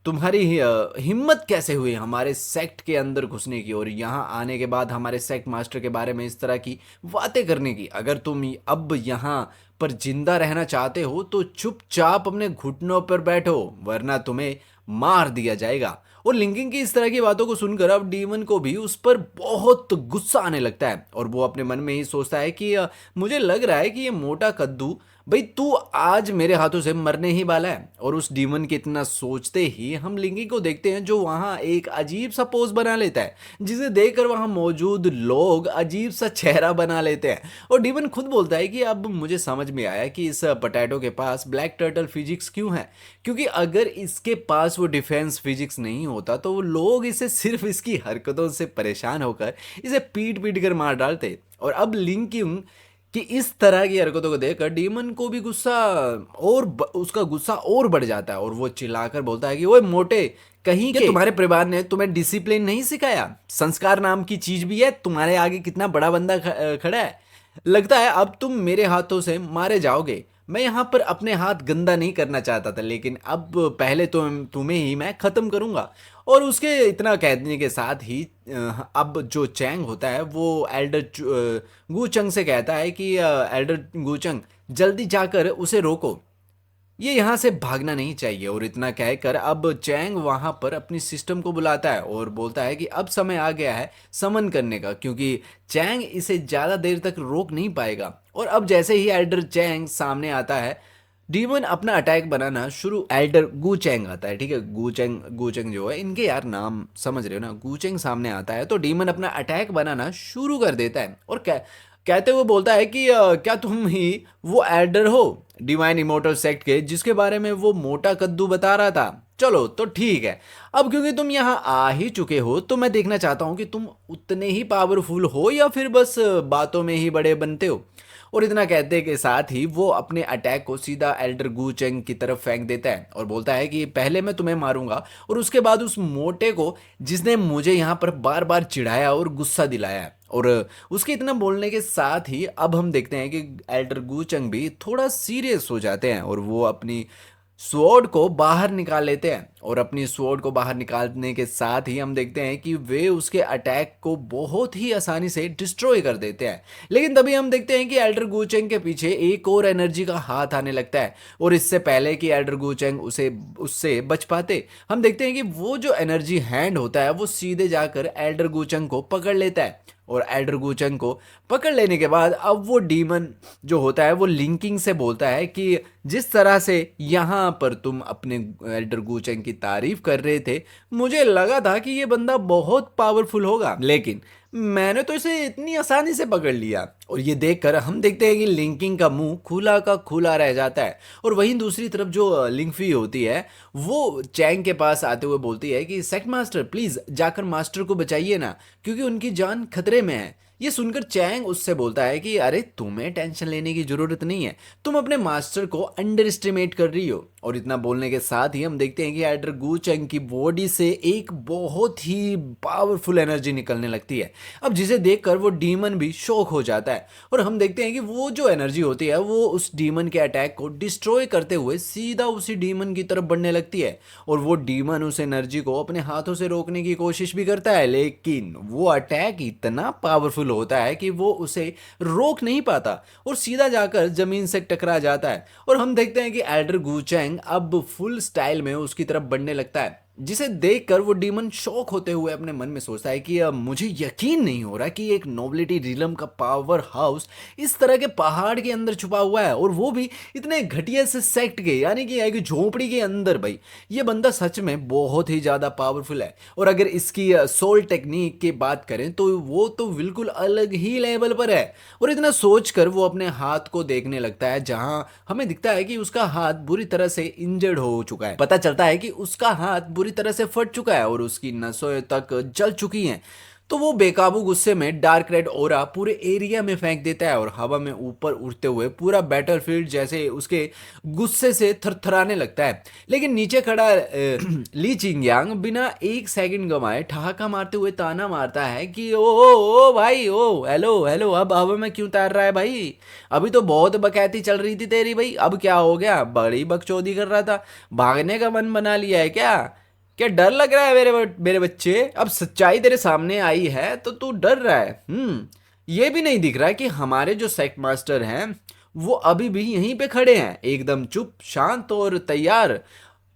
तुम्हारी हिम्मत कैसे हुई हमारे सेक्ट के अंदर घुसने की और यहाँ आने के बाद हमारे सेक्ट मास्टर के बारे में इस तरह की बातें करने की? अगर तुम अब यहाँ पर जिंदा रहना चाहते हो तो चुपचाप अपने घुटनों पर बैठो, वरना तुम्हें मार दिया जाएगा। और लिंकिंग की इस तरह की बातों को सुनकर अब डीमन को भी उस पर बहुत गुस्सा आने लगता है और वो अपने मन में ही सोचता है कि मुझे लग रहा है कि ये मोटा कद्दू भाई तू आज मेरे हाथों से मरने ही वाला है। और उस डीमन के इतना सोचते ही हम लिंकी को देखते हैं जो वहां एक अजीब सा पोज बना लेता है, जिसे देखकर वहां मौजूद लोग अजीब सा चेहरा बना लेते हैं। और डीमन खुद बोलता है कि अब मुझे समझ में आया कि इस पोटैटो के पास ब्लैक टर्टल फिजिक्स क्यों है, क्योंकि अगर इसके पास वो डिफेंस फिजिक्स नहीं होता तो वो लोग इसे सिर्फ इसकी हरकतों से परेशान होकर इसे पीट पीट कर मार डालते। और अब लिंकिंग कि इस तरह की हरकतों को देखकर डीमन को भी गुस्सा और उसका गुस्सा और बढ़ जाता है और वो चिल्लाकर बोलता है कि ओए मोटे कहीं के, तुम्हारे परिवार ने तुम्हें डिसिप्लिन नहीं सिखाया? संस्कार नाम की चीज भी है? तुम्हारे आगे कितना बड़ा बंदा खड़ा है, लगता है अब तुम मेरे हाथों से मारे जाओगे। मैं यहाँ पर अपने हाथ गंदा नहीं करना चाहता था, लेकिन अब पहले तो तुम्हें ही मैं ख़त्म करूँगा। और उसके इतना कहने के साथ ही अब जो चैंग होता है वो एल्डर गूचंग से कहता है कि एल्डर गूचंग जल्दी जाकर उसे रोको, ये यहाँ से भागना नहीं चाहिए। और इतना कहकर अब चैंग वहाँ पर अपनी सिस्टम को बुलाता है और बोलता है कि अब समय आ गया है समन करने का, क्योंकि चैंग इसे ज़्यादा देर तक रोक नहीं पाएगा। और अब जैसे ही एल्डर चैंग सामने आता है, डीमन अपना अटैक बनाना शुरू, एल्डर गूचैंग आता है, ठीक है, गूचैंग गूचैंग जो है, इनके यार नाम समझ रहे हो ना, गूचैंग सामने आता है तो डीमन अपना अटैक बनाना शुरू कर देता है और कहते हुए बोलता है कि क्या तुम ही वो एल्डर हो डिवाइन इमोर्टल सेक्ट के जिसके बारे में वो मोटा कद्दू बता रहा था? चलो तो ठीक है, अब क्योंकि तुम यहाँ आ ही चुके हो तो मैं देखना चाहता हूँ कि तुम उतने ही पावरफुल हो या फिर बस बातों में ही बड़े बनते हो। और इतना कहते के साथ ही वो अपने अटैक को सीधा एल्डर गूचेंग की तरफ फेंक देता है और बोलता है कि पहले मैं तुम्हें मारूंगा और उसके बाद उस मोटे को जिसने मुझे यहाँ पर बार बार चिढ़ाया और गुस्सा दिलाया है। और उसके इतना बोलने के साथ ही अब हम देखते हैं कि एल्डर गूचंग भी थोड़ा सीरियस हो जाते हैं और वो अपनी स्वॉर्ड को बाहर निकाल लेते हैं। और अपनी स्वॉर्ड को बाहर निकालने के साथ ही हम देखते हैं कि वे उसके अटैक को बहुत ही आसानी से डिस्ट्रॉय कर देते हैं। लेकिन तभी हम देखते हैं कि एल्डर गूचेंग के पीछे एक और एनर्जी का हाथ आने लगता है और इससे पहले कि एल्डर गूचेंग उससे बच पाते, हम देखते हैं कि वो जो एनर्जी हैंड होता है वो सीधे जाकर एल्डर गूचेंग को पकड़ लेता है। और एल्डर गूचेंग को पकड़ लेने के बाद अब वो डीमन जो होता है वो लिंकिंग से बोलता है कि जिस तरह से यहाँ पर तुम अपने एल्डर गूचेंग की तारीफ कर रहे थे, मुझे लगा था कि ये बंदा बहुत पावरफुल होगा, लेकिन मैंने तो इसे इतनी आसानी से पकड़ लिया। और ये देखकर हम देखते हैं कि लिंकिंग का मुंह खुला का खुला रह जाता है। और वहीं दूसरी तरफ जो लिंकफी होती है वो चैंग के पास आते हुए बोलती है कि सेक्ट मास्टर प्लीज जाकर मास्टर को बचाइए ना, क्योंकि उनकी जान खतरे में है। ये सुनकर चैंग उससे बोलता है कि अरे तुम्हें टेंशन लेने की जरूरत नहीं है, तुम अपने मास्टर को अंडर एस्टिमेट कर रही हो। और इतना बोलने के साथ ही हम देखते हैं कि एल्डर गूचेंग की बॉडी से एक बहुत ही पावरफुल एनर्जी निकलने लगती है, अब जिसे देखकर वो डीमन भी शॉक हो जाता है। और हम देखते हैं कि वो जो एनर्जी होती है वो उस डीमन के अटैक को डिस्ट्रॉय करते हुए सीधा उसी डीमन की तरफ बढ़ने लगती है। और वो डीमन उस एनर्जी को अपने हाथों से रोकने की कोशिश भी करता है, लेकिन वो अटैक इतना पावरफुल होता है कि वो उसे रोक नहीं पाता और सीधा जाकर जमीन से टकरा जाता है। और हम देखते हैं कि एल्डर गूचेंग अब फुल स्टाइल में उसकी तरफ बढ़ने लगता है, जिसे देखकर वो डीमन शॉक होते हुए अपने मन में सोचता है कि अब मुझे यकीन नहीं हो रहा कि एक नोबिलिटी रिलम का पावर हाउस इस तरह के पहाड़ के अंदर छुपा हुआ है, और वो भी इतने घटिया से सेक्ट के, यानी कि एक झोपड़ी के अंदर। भाई ये बंदा सच में बहुत ही ज़्यादा पावरफुल है। और अगर इसकी सोल टेक्निक की बात करें तो वो तो बिल्कुल अलग ही लेवल पर है। और इतना सोचकर वो अपने हाथ को देखने लगता है, जहां हमें दिखता है कि उसका हाथ बुरी तरह से इंजर्ड हो चुका है। पता चलता है कि उसका हाथ बुरी तरह से फट चुका है और उसकी नसों तक जल चुकी हैं। तो वो बेकाबू गुस्से में डार्क रेड ओरा पूरे एरिया में फेंक देता है और हवा में ऊपर उड़ते हुए पूरा बैटलफील्ड जैसे उसके गुस्से से थरथराने लगता है। लेकिन नीचे खड़ा ली चिंगयांग बिना एक सेकंड गंवाए ठहाका मारते हुए ताना मारता है कि ओ भाई, ओ हेलो हेलो, अब हवा में क्यों तैर रहा है भाई? अभी तो बहुत बकैती चल रही थी तेरी भाई, अब क्या हो गया? बड़ी बकचोदी कर रहा था, भागने का मन बना लिया है क्या? क्या डर लग रहा है मेरे बच्चे? अब सच्चाई तेरे सामने आई है तो तू डर रहा है? ये भी नहीं दिख रहा है कि हमारे जो सेक्ट मास्टर हैं वो अभी भी यहीं पे खड़े हैं, एकदम चुप शांत और तैयार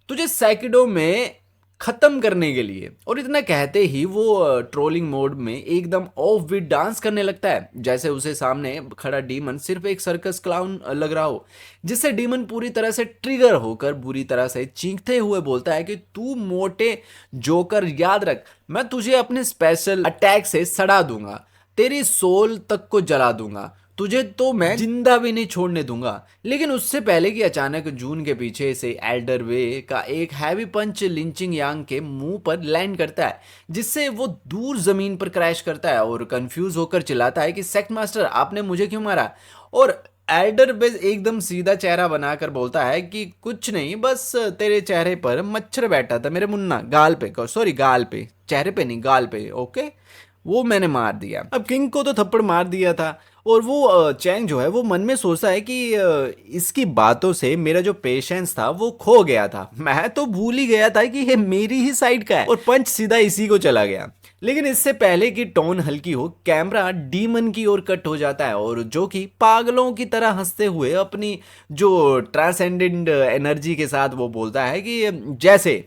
तुझे सैकड़ों में खत्म करने के लिए। और इतना कहते ही वो ट्रोलिंग मोड में एकदम ऑफ बीट डांस करने लगता है, जैसे उसे सामने खड़ा डीमन सिर्फ एक सर्कस क्लाउन लग रहा हो। जिससे डीमन पूरी तरह से ट्रिगर होकर बुरी तरह से चीखते हुए बोलता है कि तू मोटे जोकर, याद रख, मैं तुझे अपने स्पेशल अटैक से सड़ा दूंगा, तेरी सोल तक को जला दूंगा, तुझे तो मैं जिंदा भी नहीं छोड़ने दूंगा। लेकिन उससे पहले कि अचानक जून के पीछे से एल्डर वे का एक हैवी पंच लिंचिंग यांग के मुंह पर लैंड करता है, जिससे वो दूर जमीन पर क्रैश करता है और कंफ्यूज होकर चिल्लाता है कि सेक्ट मास्टर, आपने मुझे क्यों मारा। और एल्डर बेज एकदम सीधा चेहरा बनाकर बोलता है कि कुछ नहीं, बस तेरे चेहरे पर मच्छर बैठा था मेरे मुन्ना, गाल पे, सॉरी गाल पे, चेहरे पे नहीं गाल पे, ओके, वो मैंने मार दिया। अब किंग को तो थप्पड़ मार दिया था और वो चैंग जो है वो मन में सोचता है कि इसकी बातों से मेरा जो पेशेंस था वो खो गया था, मैं तो भूल ही गया था कि ये मेरी ही साइड का है, और पंच सीधा इसी को चला गया। लेकिन इससे पहले कि टोन हल्की हो, कैमरा डीमन की ओर कट हो जाता है और जो कि पागलों की तरह हंसते हुए अपनी जो ट्रांसेंडेंट एनर्जी के साथ वो बोलता है कि जैसे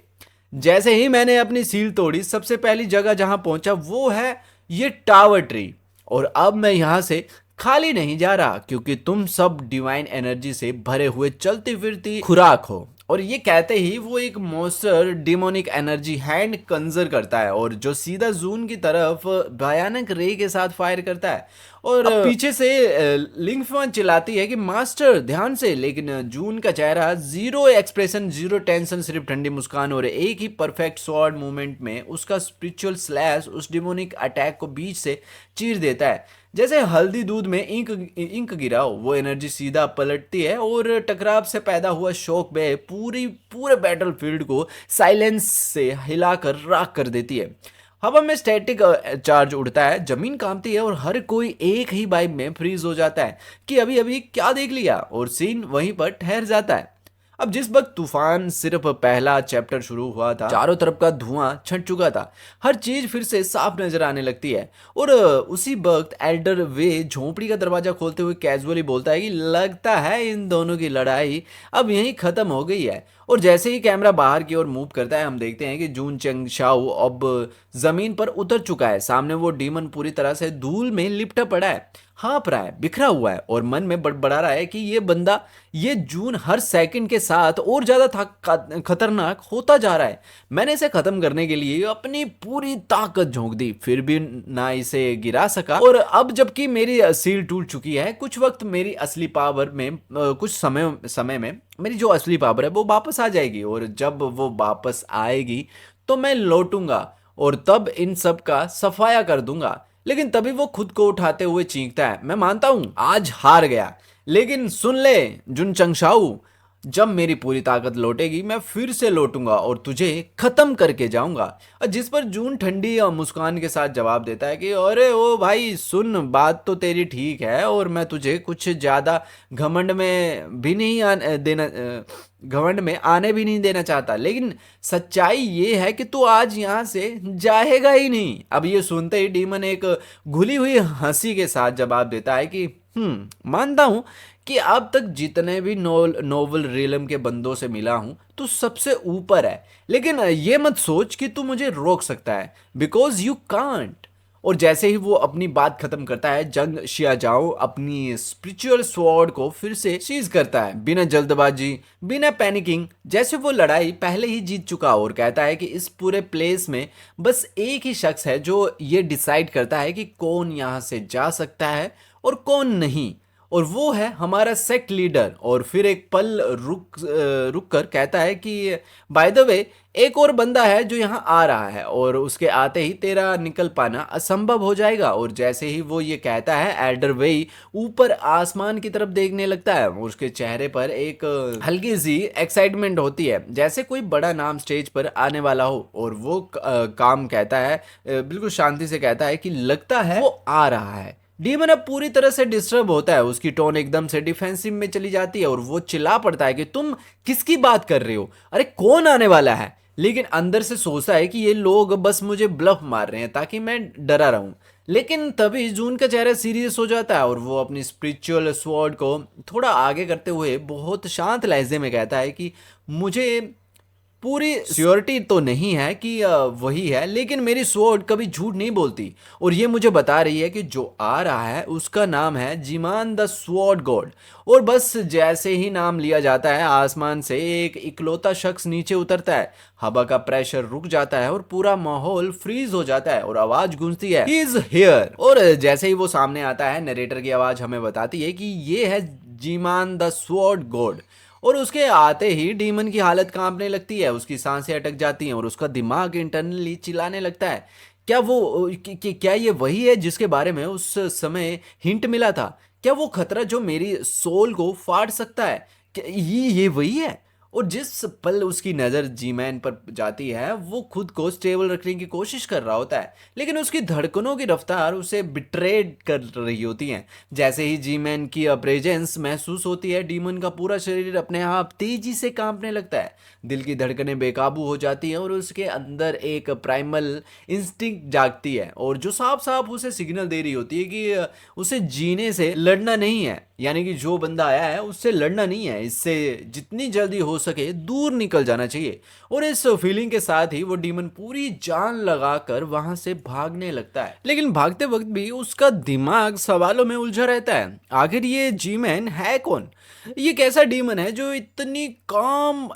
जैसे ही मैंने अपनी सील तोड़ी, सबसे पहली जगह जहां पहुंचा वो है ये टावर ट्री, और अब मैं यहां से खाली नहीं जा रहा, क्योंकि तुम सब डिवाइन एनर्जी से भरे हुए चलती फिरती खुराक हो। और ये कहते ही वो एक monster demonic energy hand Kanjar करता है और जो सीधा जून की तरफ भयानक रे के साथ फायर करता है। और अब पीछे से लिंगफन चिल्लाती है कि मास्टर ध्यान से, लेकिन जून का चेहरा जीरो एक्सप्रेशन, जीरो टेंशन, सिर्फ ठंडी मुस्कान और एक ही परफेक्ट स्वॉर्ड मूवमेंट में उसका स्पिरिचुअल स्लैश उस डिमोनिक अटैक को बीच से चीर देता है। जैसे हल्दी दूध में इंक इंक गिरा हो, वो एनर्जी सीधा पलटती है और टकराव से पैदा हुआ शॉक बे पूरे बैटलफील्ड को साइलेंस से हिलाकर राख कर देती है। हवा में स्टैटिक चार्ज उड़ता है, जमीन कांपती है और हर कोई एक ही वाइब में फ्रीज हो जाता है कि अभी अभी क्या देख लिया, और सीन वहीं पर ठहर जाता है। अब जिस वक्त तूफान सिर्फ पहला चैप्टर शुरू हुआ था, चारों तरफ का धुआं छट चुका था, हर चीज फिर से साफ नजर आने लगती है। और उसी वक्त एल्डर वे झोपड़ी का दरवाजा खोलते हुए कैजुअली बोलता है कि लगता है इन दोनों की लड़ाई अब यहीं खत्म हो गई है। और जैसे ही कैमरा बाहर की ओर मूव करता है, हम देखते हैं कि जून चंग शाओ अब जमीन पर उतर चुका है। सामने वो डीमन पूरी तरह से धूल में लिपटा पड़ा है, हाँप रहा है, बिखरा हुआ है और मन में बड़बड़ा रहा है कि ये बंदा, ये जून हर सेकंड के साथ और ज्यादा खतरनाक होता जा रहा है। मैंने इसे खत्म करने के लिए अपनी पूरी ताकत झोंक दी, फिर भी ना इसे गिरा सका। और अब जबकि मेरी सील टूट चुकी है, कुछ वक्त मेरी असली पावर में कुछ समय में मेरी जो असली पावर है वो वापस आ जाएगी, और जब वो वापस आएगी तो मैं लौटूंगा और तब इन सब का सफाया कर दूंगा। लेकिन तभी वो खुद को उठाते हुए चीखता है, मैं मानता हूं आज हार गया, लेकिन सुन ले जुन चंगशाऊ, जब मेरी पूरी ताकत लौटेगी मैं फिर से लौटूंगा और तुझे खत्म करके जाऊंगा। जिस पर जून ठंडी मुस्कान के साथ जवाब देता है कि अरे ओ भाई सुन, बात तो तेरी ठीक है और मैं तुझे कुछ ज्यादा घमंड में भी नहीं घमंड में आने भी नहीं देना चाहता, लेकिन सच्चाई ये है कि तू आज यहाँ से जाएगा ही नहीं। अब ये सुनते ही डीमन एक घुली हुई हंसी के साथ जवाब देता है कि मानता हूं कि अब तक जितने भी नोवल रियलम के बंदों से मिला हूं तू सबसे ऊपर है, लेकिन ये मत सोच कि तू मुझे रोक सकता है, बिकॉज यू कांट। और जैसे ही वो अपनी बात खत्म करता है, जंग शियाजाओ अपनी स्पिरिचुअल स्वॉर्ड को फिर से सीज करता है, बिना जल्दबाजी, बिना पैनिकिंग, जैसे वो लड़ाई पहले ही जीत चुका, और कहता है कि इस पूरे प्लेस में बस एक ही शख्स है जो ये डिसाइड करता है कि कौन यहाँ से जा सकता है और कौन नहीं, और वो है हमारा सेक्ट लीडर। और फिर एक पल रुक कर कहता है कि बाय द वे एक और बंदा है जो यहाँ आ रहा है और उसके आते ही तेरा निकल पाना असंभव हो जाएगा। और जैसे ही वो ये कहता है, एल्डर वेई ऊपर आसमान की तरफ देखने लगता है और उसके चेहरे पर एक हल्की सी एक्साइटमेंट होती है, जैसे कोई बड़ा नाम स्टेज पर आने वाला हो। और वो काम कहता है, बिल्कुल शांति से कहता है कि लगता है वो आ रहा है। डीमन अब पूरी तरह से डिस्टर्ब होता है, उसकी टोन एकदम से डिफेंसिव में चली जाती है और वो चिल्ला पड़ता है कि तुम किसकी बात कर रहे हो, अरे कौन आने वाला है। लेकिन अंदर से सोचता है कि ये लोग बस मुझे ब्लफ मार रहे हैं ताकि मैं डरा रहूं। लेकिन तभी जून का चेहरा सीरियस हो जाता है और वो अपनी स्पिरिचुअल स्वॉर्ड को थोड़ा आगे करते हुए बहुत शांत लहजे में कहता है कि मुझे पूरी श्योरिटी तो नहीं है कि वही है, लेकिन मेरी स्वॉर्ड कभी झूठ नहीं बोलती और ये मुझे बता रही है कि जो आ रहा है उसका नाम है जीमान द स्वॉर्ड गॉड। और बस जैसे ही नाम लिया जाता है, आसमान से एक इकलौता शख्स नीचे उतरता है, हवा का प्रेशर रुक जाता है और पूरा माहौल फ्रीज हो जाता है और आवाज गूंजती है, ही इज हियर। और जैसे ही वो सामने आता है, नरेटर की आवाज हमें बताती है कि ये है जीमान द स्वॉर्ड गॉड। और उसके आते ही डीमन की हालत कांपने लगती है, उसकी सांसें अटक जाती हैं और उसका दिमाग इंटरनली चिल्लाने लगता है। क्या वो क्या ये वही है जिसके बारे में उस समय हिंट मिला था? क्या वो खतरा जो मेरी सोल को फाड़ सकता है, क्या ये वही है? और जिस पल उसकी नज़र जी मैन पर जाती है, वो खुद को स्टेबल रखने की कोशिश कर रहा होता है, लेकिन उसकी धड़कनों की रफ्तार उसे बिट्रेड कर रही होती हैं। जैसे ही जी मैन की प्रेजेंस महसूस होती है, डीमन का पूरा शरीर अपने आप तेजी से कांपने लगता है, दिल की धड़कनें बेकाबू हो जाती हैं और उसके अंदर एक प्राइमल इंस्टिंक्ट जागती है और जो साफ साफ उसे सिग्नल दे रही होती है कि उसे जीने से लड़ना नहीं है, यानी कि जो बंदा आया है उससे लड़ना नहीं है, इससे जितनी जल्दी हो सके दूर निकल जाना चाहिए। और इस फीलिंग के साथ ही वो डीमन पूरी जान लगाकर वहां से भागने लगता है, लेकिन भागते वक्त भी उसका दिमाग सवालों में उलझा रहता है। आखिर ये जी मैन है कौन? ये कैसा डीमन है जो इतनी काम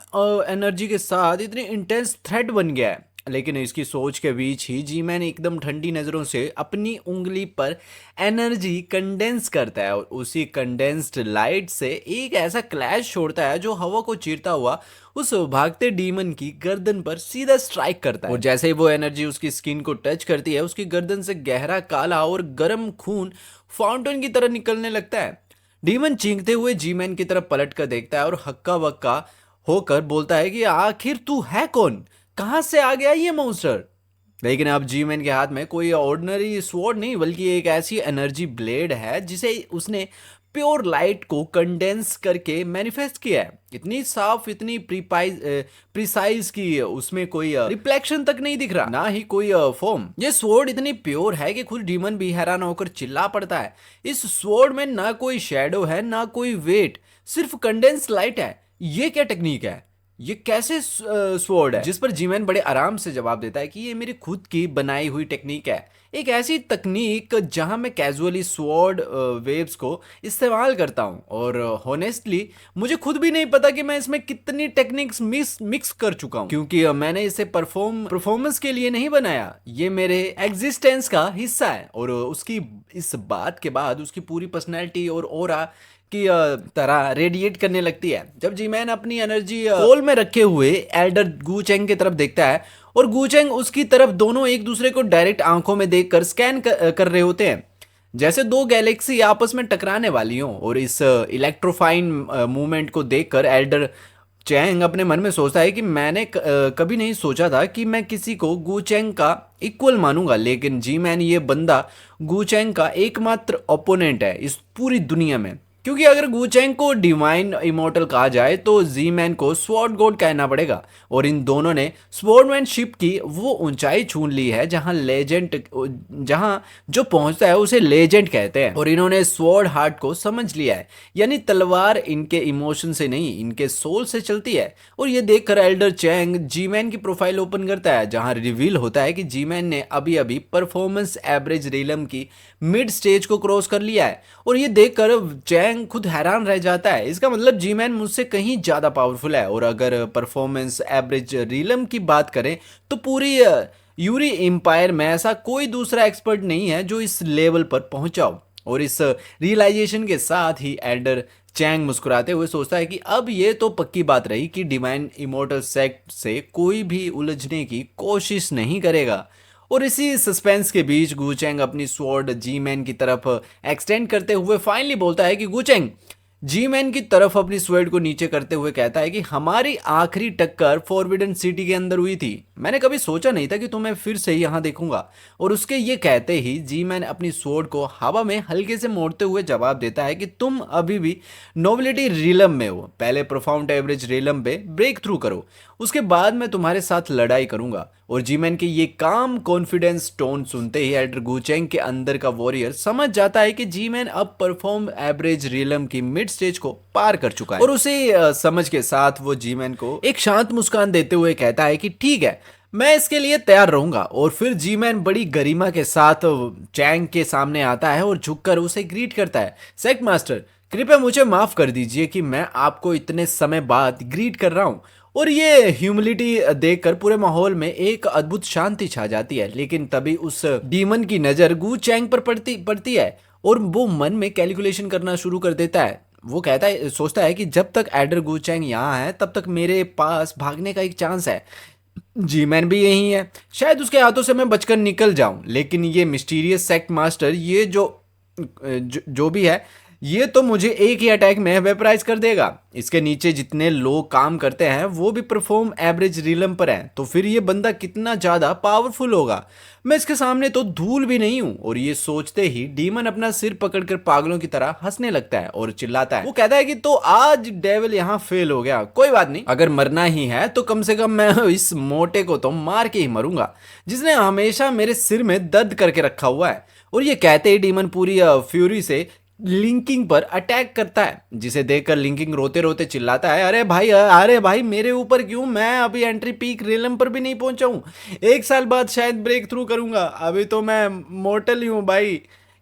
एनर्जी के साथ इतनी इंटेंस थ्रेट बन गया है? लेकिन इसकी सोच के बीच ही जी मैन एकदम ठंडी नज़रों से अपनी उंगली पर एनर्जी कंडेंस करता है और उसी कंडेंस्ड लाइट से एक ऐसा क्लैश छोड़ता है जो हवा को चीरता हुआ उस भागते डीमन की गर्दन पर सीधा स्ट्राइक करता है। और जैसे ही वो एनर्जी उसकी स्किन को टच करती है, उसकी गर्दन से गहरा काला और गर्म खून फाउंटेन की तरह निकलने लगता है। डीमन चीखते हुए जी मैन की तरफ पलट कर देखता है और हक्का बक्का होकर बोलता है कि आखिर तू है कौन? कहां से आ गया ये मॉन्स्टर? लेकिन अब जी मैन के हाथ में कोई ऑर्डिनरी स्वॉर्ड नहीं, बल्कि एक ऐसी एनर्जी ब्लेड है जिसे उसने प्योर लाइट को कंडेंस करके मैनिफेस्ट किया है। इतनी साफ, इतनी प्रिसाइज की उसमें कोई रिफ्लेक्शन तक नहीं दिख रहा, ना ही कोई फॉर्म। ये स्वॉर्ड इतनी प्योर है कि खुद डीमन भी हैरान होकर चिल्ला पड़ता है। इस स्वॉर्ड में ना कोई शेडो है, ना कोई वेट, सिर्फ कंडेंस लाइट है। ये क्या टेक्निक है? ये कैसे स्वॉर्ड है? जिस पर जीमैन बड़े आराम से जवाब देता है कि ये मेरी खुद की बनाई हुई टेक्निक है, एक ऐसी तकनीक जहां मैं कैजुअली स्वॉर्ड वेव्स को इस्तेमाल करता हूं। और हॉनेस्टली मुझे खुद भी नहीं पता कि मैं इसमें कितनी टेक्निक्स मिक्स कर चुका हूं, क्योंकि मैंने इसे परफॉर्मेंस के लिए नहीं बनाया, ये मेरे एग्जिस्टेंस का हिस्सा है। और उसकी इस बात के बाद उसकी पूरी पर्सनैलिटी और ऑरा की तरह रेडिएट करने लगती है। जब जीमैन अपनी एनर्जी होल में रखे हुए एल्डर गूचेंग की तरफ देखता है और गूचेंग उसकी तरफ, दोनों एक दूसरे को डायरेक्ट आंखों में देखकर स्कैन कर रहे होते हैं, जैसे दो गैलेक्सी आपस में टकराने वाली हों। और इस इलेक्ट्रोफाइन मूवमेंट को देखकर एल्डर चैंग अपने मन में सोचता है कि मैंने कभी नहीं सोचा था कि मैं किसी को गूचेंग का इक्वल मानूंगा, लेकिन जी मैन ये बंदा गूचेंग का एकमात्र ओपोनेंट है इस पूरी दुनिया में। क्योंकि अगर गूचेंग को डिवाइन इमोर्टल कहा जाए तो जी मैन को स्वॉर्ड गॉड कहना पड़ेगा। और इन दोनों ने स्वॉर्डमैनशिप की वो ऊंचाई छून ली है जहां जो पहुंचता है उसे लेजेंड कहते हैं। और इन्होंने स्वॉर्ड हार्ट को समझ लिया है, यानी तलवार इनके इमोशन से नहीं, इनके सोल से चलती है। और ये देखकर एल्डर चैंग जी मैन की प्रोफाइल ओपन करता है, जहां रिवील होता है कि जी मैन ने अभी अभी परफॉर्मेंस एवरेज रिलम की मिड स्टेज को क्रॉस कर लिया है। और ये देखकर चैंग खुद हैरान रह जाता है, इसका मतलब जी मैन मुझसे कहीं ज्यादा पावरफुल है। और अगर परफॉर्मेंस एवरेज रिलम की बात करें तो पूरी यूरी एम्पायर में ऐसा कोई दूसरा एक्सपर्ट नहीं है जो इस लेवल पर पहुंचा हो। और इस रियलाइजेशन के साथ ही एल्डर चैंग मुस्कुराते हुए सोचता है कि अब ये तो पक्की बात रही कि डिवाइन इमोर्टल सेक्ट से कोई भी उलझने की कोशिश नहीं करेगा। और इसी सस्पेंस के बीच गूचेंग अपनी स्वॉर्ड जी मैन की तरफ एक्सटेंड करते हुए फाइनली बोलता है कि गूचेंग जी मैन की तरफ अपनी स्वॉर्ड को नीचे करते हुए कहता है कि हमारी आखिरी टक्कर फॉरबिडन सिटी के अंदर हुई थी। मैंने कभी सोचा नहीं था कि तुम्हें फिर से यहाँ देखूंगा। और उसके ये कहते ही जी मैन अपनी स्वॉर्ड को हवा में हल्के से मोड़ते हुए जवाब देता है कि तुम अभी भी नोबिलिटी रिलम में हो, पहले प्रोफाउंड एवरेज रिलम पे ब्रेक थ्रू करो, उसके बाद मैं तुम्हारे साथ लड़ाई करूंगा। और जीमैन के ये काम कॉन्फिडेंस टोन सुनते ही एडर गुचेंग के अंदर का वॉरियर समझ जाता है कि जीमैन अब परफॉर्म एवरेज रिलम की मिड स्टेज को पार कर चुका है। और उसी समझ के साथ वो जीमैन को एक शांत मुस्कान देते हुए कहता है कि ठीक है, मैं इसके लिए तैयार रहूंगा। और फिर जीमैन बड़ी गरिमा के साथ चैंग के सामने आता है और झुककर उसे ग्रीट करता है। सेक्ट मास्टर, कृपया मुझे माफ कर दीजिए कि मैं आपको इतने समय बाद ग्रीट कर रहा हूँ। और ये ह्यूमिलिटी देखकर पूरे माहौल में एक अद्भुत शांति छा जाती है। लेकिन तभी उस डीमन की नजर गू चैंग पर पड़ती पड़ती है और वो मन में कैलकुलेशन करना शुरू कर देता है। वो कहता है, सोचता है कि जब तक एडर गू चैंग यहाँ है तब तक मेरे पास भागने का एक चांस है। जी मैन भी यही है, शायद उसके हाथों से मैं बचकर निकल जाऊं। लेकिन ये मिस्टीरियस सेक्ट मास्टर, ये जो भी है, ये तो मुझे एक ही अटैक में वेपराइज कर देगा। इसके नीचे जितने लोग काम करते हैं वो भी परफॉर्म एवरेज रिलम पर हैं, तो फिर ये बंदा कितना ज्यादा पावरफुल होगा। मैं इसके सामने तो धूल भी नहीं हूं। और ये सोचते ही डीमन अपना सिर पकड़कर पागलों की तरह हंसने लगता है और चिल्लाता है। वो कहता है कि तो आज डेविल यहाँ फेल हो गया, कोई बात नहीं, अगर मरना ही है तो कम से कम मैं इस मोटे को तो मार के ही मरूंगा जिसने हमेशा मेरे सिर में दर्द करके रखा हुआ है। और ये कहते ही डीमन पूरी फ्यूरी से लिंकिंग पर अटैक करता है, जिसे देखकर लिंकिंग रोते रोते चिल्लाता है, अरे भाई मेरे ऊपर क्यों, मैं अभी एंट्री पीक रेलम पर भी नहीं पहुंचा हूं, 1 साल बाद शायद ब्रेक थ्रू करूंगा, अभी तो मैं मोर्टल ही हूं भाई।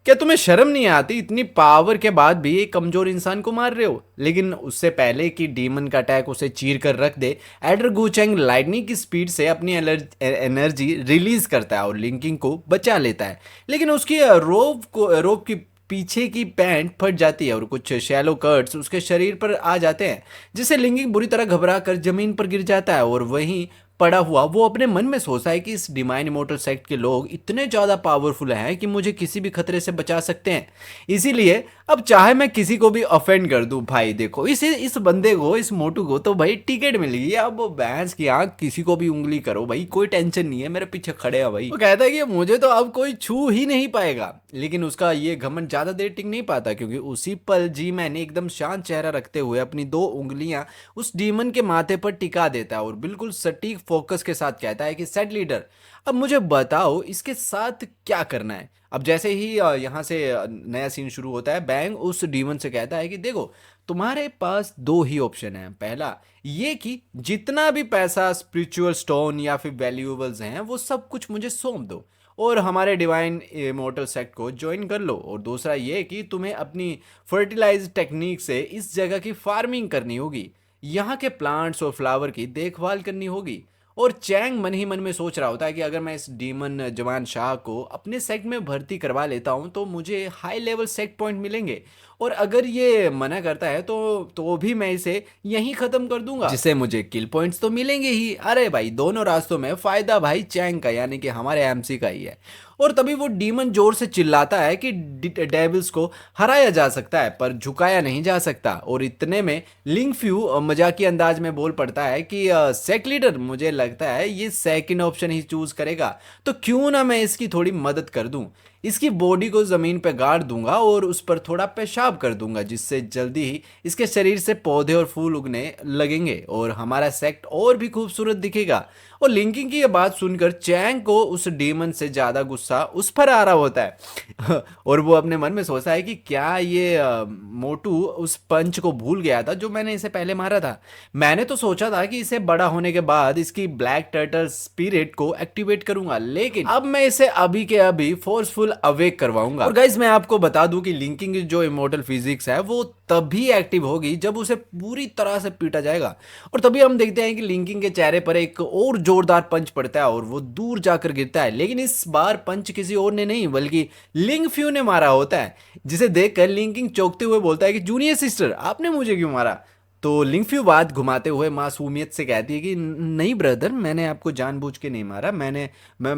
क्या तुम्हें शर्म नहीं आती, इतनी पावर के बाद भी एक कमजोर इंसान को मार रहे हो। लेकिन उससे पहले कि डीमन का अटैक उसे चीर कर रख दे, एडर गुचेंग लाइटनिंग की स्पीड से अपनी एनर्जी रिलीज करता है और लिंकिंग को बचा लेता है। लेकिन उसकी रोप की पीछे की पैंट फट जाती है और कुछ शैलो कट्स उसके शरीर पर आ जाते हैं, जिससे लिंकिंग बुरी तरह घबरा कर जमीन पर गिर जाता है। और वहीं पड़ा हुआ वो अपने मन में सोचता है कि इस डिवाइन इमोर्टल सेक्ट के लोग इतने ज्यादा पावरफुल हैं कि मुझे किसी भी खतरे से बचा सकते हैं। इसीलिए अब चाहे मैं किसी को भी ऑफेंड कर दूं, भाई देखो इस बंदे को, इस मोटू को तो भाई टिकट मिल गई। अब वो भैंस की आंख, किसी को भी उंगली करो भाई, कोई टेंशन नहीं है, मेरे पीछे खड़े हैं भाई। वो कहता है कि मुझे तो अब कोई छू ही नहीं पाएगा। लेकिन उसका ये घमंड ज्यादा देर टिक नहीं पाता, क्योंकि उसी पल जी मैंने एकदम शांत चेहरा रखते हुए अपनी 2 उंगलियां उस डीमन के माथे पर टिका देता है और बिल्कुल सटीक फोकस के साथ कहता है कि सेट लीडर, अब मुझे बताओ इसके साथ क्या करना है। अब जैसे ही यहाँ से नया सीन शुरू होता है, बैंग उस डीमन से कहता है कि देखो, तुम्हारे पास 2 ही ऑप्शन है। पहला ये कि जितना भी पैसा, स्पिरिचुअल स्टोन या फिर वैल्यूएबल्स हैं, वो सब कुछ मुझे सौंप दो और हमारे डिवाइन इमोर्टल सेक्ट को ज्वाइन कर लो। और दूसरा ये कि तुम्हें अपनी फर्टिलाइज टेक्निक से इस जगह की फार्मिंग करनी होगी, यहाँ के प्लांट्स और फ्लावर की देखभाल करनी होगी। और चैंग मन ही मन में सोच रहा होता है कि अगर मैं इस डीमन जवान शाह को अपने सेक्ट में भर्ती करवा लेता हूँ तो मुझे हाई लेवल सेक्ट पॉइंट मिलेंगे, और अगर ये मना करता है तो भी मैं इसे यहीं खत्म कर दूंगा, जिससे मुझे किल पॉइंट्स तो मिलेंगे ही। अरे भाई, दोनों रास्तों में फायदा भाई चैंग का, यानी कि हमारे एमसी का ही है। और तभी वो डीमन जोर से चिल्लाता है कि डेविल्स को हराया जा सकता है पर झुकाया नहीं जा सकता। और इतने में लिंग फ्यू मजाकी अंदाज में बोल पड़ता है कि सेक्ट लीडर, मुझे लगता है ये सेकंड ऑप्शन ही चूज करेगा, तो क्यों ना मैं इसकी थोड़ी मदद कर दूं। इसकी बॉडी को जमीन पर गाड़ दूंगा और उस पर थोड़ा पेशाब कर दूंगा, जिससे जल्दी ही इसके शरीर से पौधे और फूल उगने लगेंगे और हमारा सेक्ट और भी खूबसूरत दिखेगा। और लिंकिंग की ये बात सुनकर चैंग को उस डीमन से ज्यादा गुस्सा उस पर आ रहा होता है और वो अपने मन में सोचता है कि क्या ये मोटू उस पंच को भूल गया था जो मैंने इसे पहले मारा था। मैंने तो सोचा था कि इसे बड़ा होने के बाद इसकी ब्लैक टर्टल स्पिरिट को एक्टिवेट करूंगा, लेकिन अब मैं इसे अभी के अभी फोर्सफुल अवेक करवाऊंगा। और गाइस, मैं आपको बता दूं कि लिंकिंग जो इमोर्टल फिजिक्स है वो तभी एक्टिव होगी जब उसे पूरी तरह से पीटा जाएगा। और तभी हम देखते हैं कि लिंकिंग के चेहरे पर एक और जोरदार पंच पड़ता है और वो दूर जाकर गिरता है। लेकिन इस बार पंच किसी और ने नहीं बल्कि लिंग फ्यू ने मारा होता है, जिसे देखकर लिंकिंग चौंकते हुए बोलता है कि जूनियर सिस्टर, आपने मुझे क्यों मारा। तो लिंगफ्यू बात घुमाते हुए मासूमियत से कहती है कि नहीं ब्रदर, मैंने आपको जानबूझ के नहीं मारा, मैं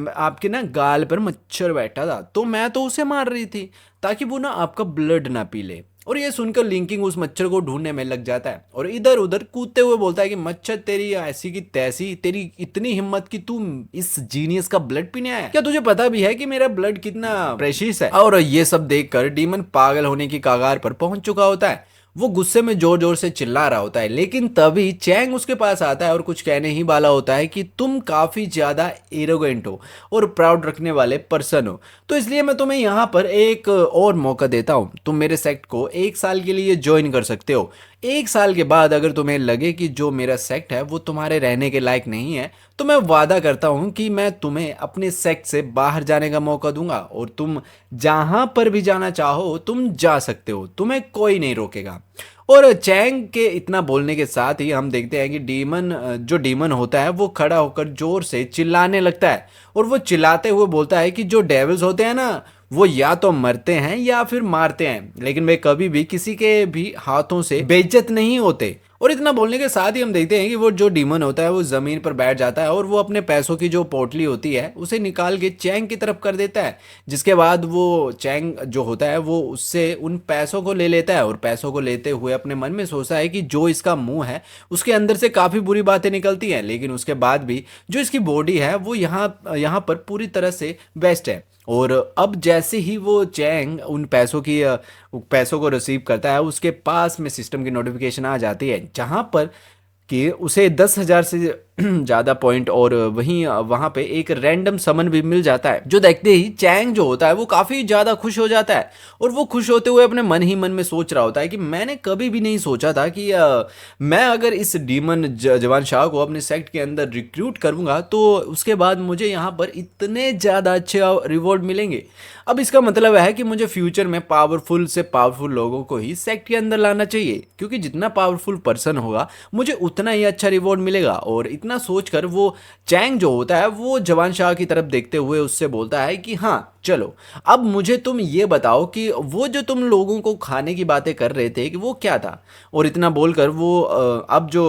आपके ना गाल पर मच्छर बैठा था तो मैं तो उसे मार रही थी ताकि वो ना आपका ब्लड ना पी ले। और ये सुनकर लिंकिंग उस मच्छर को ढूंढने में लग जाता है और इधर उधर कूदते हुए बोलता है कि मच्छर तेरी ऐसी की तैसी, तेरी इतनी हिम्मत कि तू इस जीनियस का ब्लड पीने आया, क्या तुझे पता भी है कि मेरा ब्लड कितना प्रेशियस है। और ये सब देखकर डीमन पागल होने की कगार पर पहुंच चुका होता है। वो गुस्से में जोर जोर से चिल्ला रहा होता है, लेकिन तभी चैंग उसके पास आता है और कुछ कहने ही वाला होता है कि तुम काफी ज्यादा एरोगेंट हो और प्राउड रखने वाले पर्सन हो, तो इसलिए मैं तुम्हें यहाँ पर एक और मौका देता हूँ। तुम मेरे सेक्ट को 1 साल के लिए ज्वाइन कर सकते हो। 1 साल के बाद अगर तुम्हें लगे कि जो मेरा सेक्ट है वो तुम्हारे रहने के लायक नहीं है, तो मैं वादा करता हूँ कि मैं तुम्हें अपने सेक्ट से बाहर जाने का मौका दूंगा और तुम जहां पर भी जाना चाहो तुम जा सकते हो, तुम्हें कोई नहीं रोकेगा। और चैंग के इतना बोलने के साथ ही हम देखते हैं कि जो डीमन होता है वो खड़ा होकर जोर से चिल्लाने लगता है और वो चिल्लाते हुए बोलता है कि जो डेविल्स होते हैं ना, वो या तो मरते हैं या फिर मारते हैं, लेकिन वे कभी भी किसी के भी हाथों से बेइज्जत नहीं होते। और इतना बोलने के साथ ही हम देखते हैं कि वो जो डीमन होता है वो जमीन पर बैठ जाता है और वो अपने पैसों की जो पोटली होती है उसे निकाल के चैंग की तरफ कर देता है, जिसके बाद वो चैंग जो होता है वो उससे उन पैसों को ले लेता है और पैसों को लेते हुए अपने मन में सोचता है कि जो इसका मुंह है उसके अंदर से काफी बुरी बातें निकलती हैं, लेकिन उसके बाद भी जो इसकी बॉडी है वो यहाँ यहाँ पर पूरी तरह से बेस्ट है। और अब जैसे ही वो चैंग उन पैसों को रिसीव करता है, उसके पास में सिस्टम की नोटिफिकेशन आ जाती है जहां पर कि उसे 10,000 से ज़्यादा पॉइंट और वहीं वहाँ पे एक रैंडम समन भी मिल जाता है, जो देखते ही चैंग जो होता है वो काफ़ी ज़्यादा खुश हो जाता है और वो खुश होते हुए अपने मन ही मन में सोच रहा होता है कि मैंने कभी भी नहीं सोचा था कि मैं अगर इस डीमन जवान शाह को अपने सेक्ट के अंदर रिक्रूट करूँगा तो उसके बाद मुझे यहाँ पर इतने ज़्यादा अच्छे रिवॉर्ड मिलेंगे। अब इसका मतलब है कि मुझे फ्यूचर में पावरफुल से पावरफुल लोगों को ही सेक्ट के अंदर लाना चाहिए, क्योंकि जितना पावरफुल पर्सन होगा मुझे उतना ही अच्छा रिवॉर्ड मिलेगा। और इतना सोचकर वो चैंग जो होता है वो जवान शाह की तरफ देखते हुए उससे बोलता है कि हाँ चलो, अब मुझे तुम ये बताओ कि वो जो तुम लोगों को खाने की बातें कर रहे थे कि वो क्या था। और इतना बोलकर वो अब जो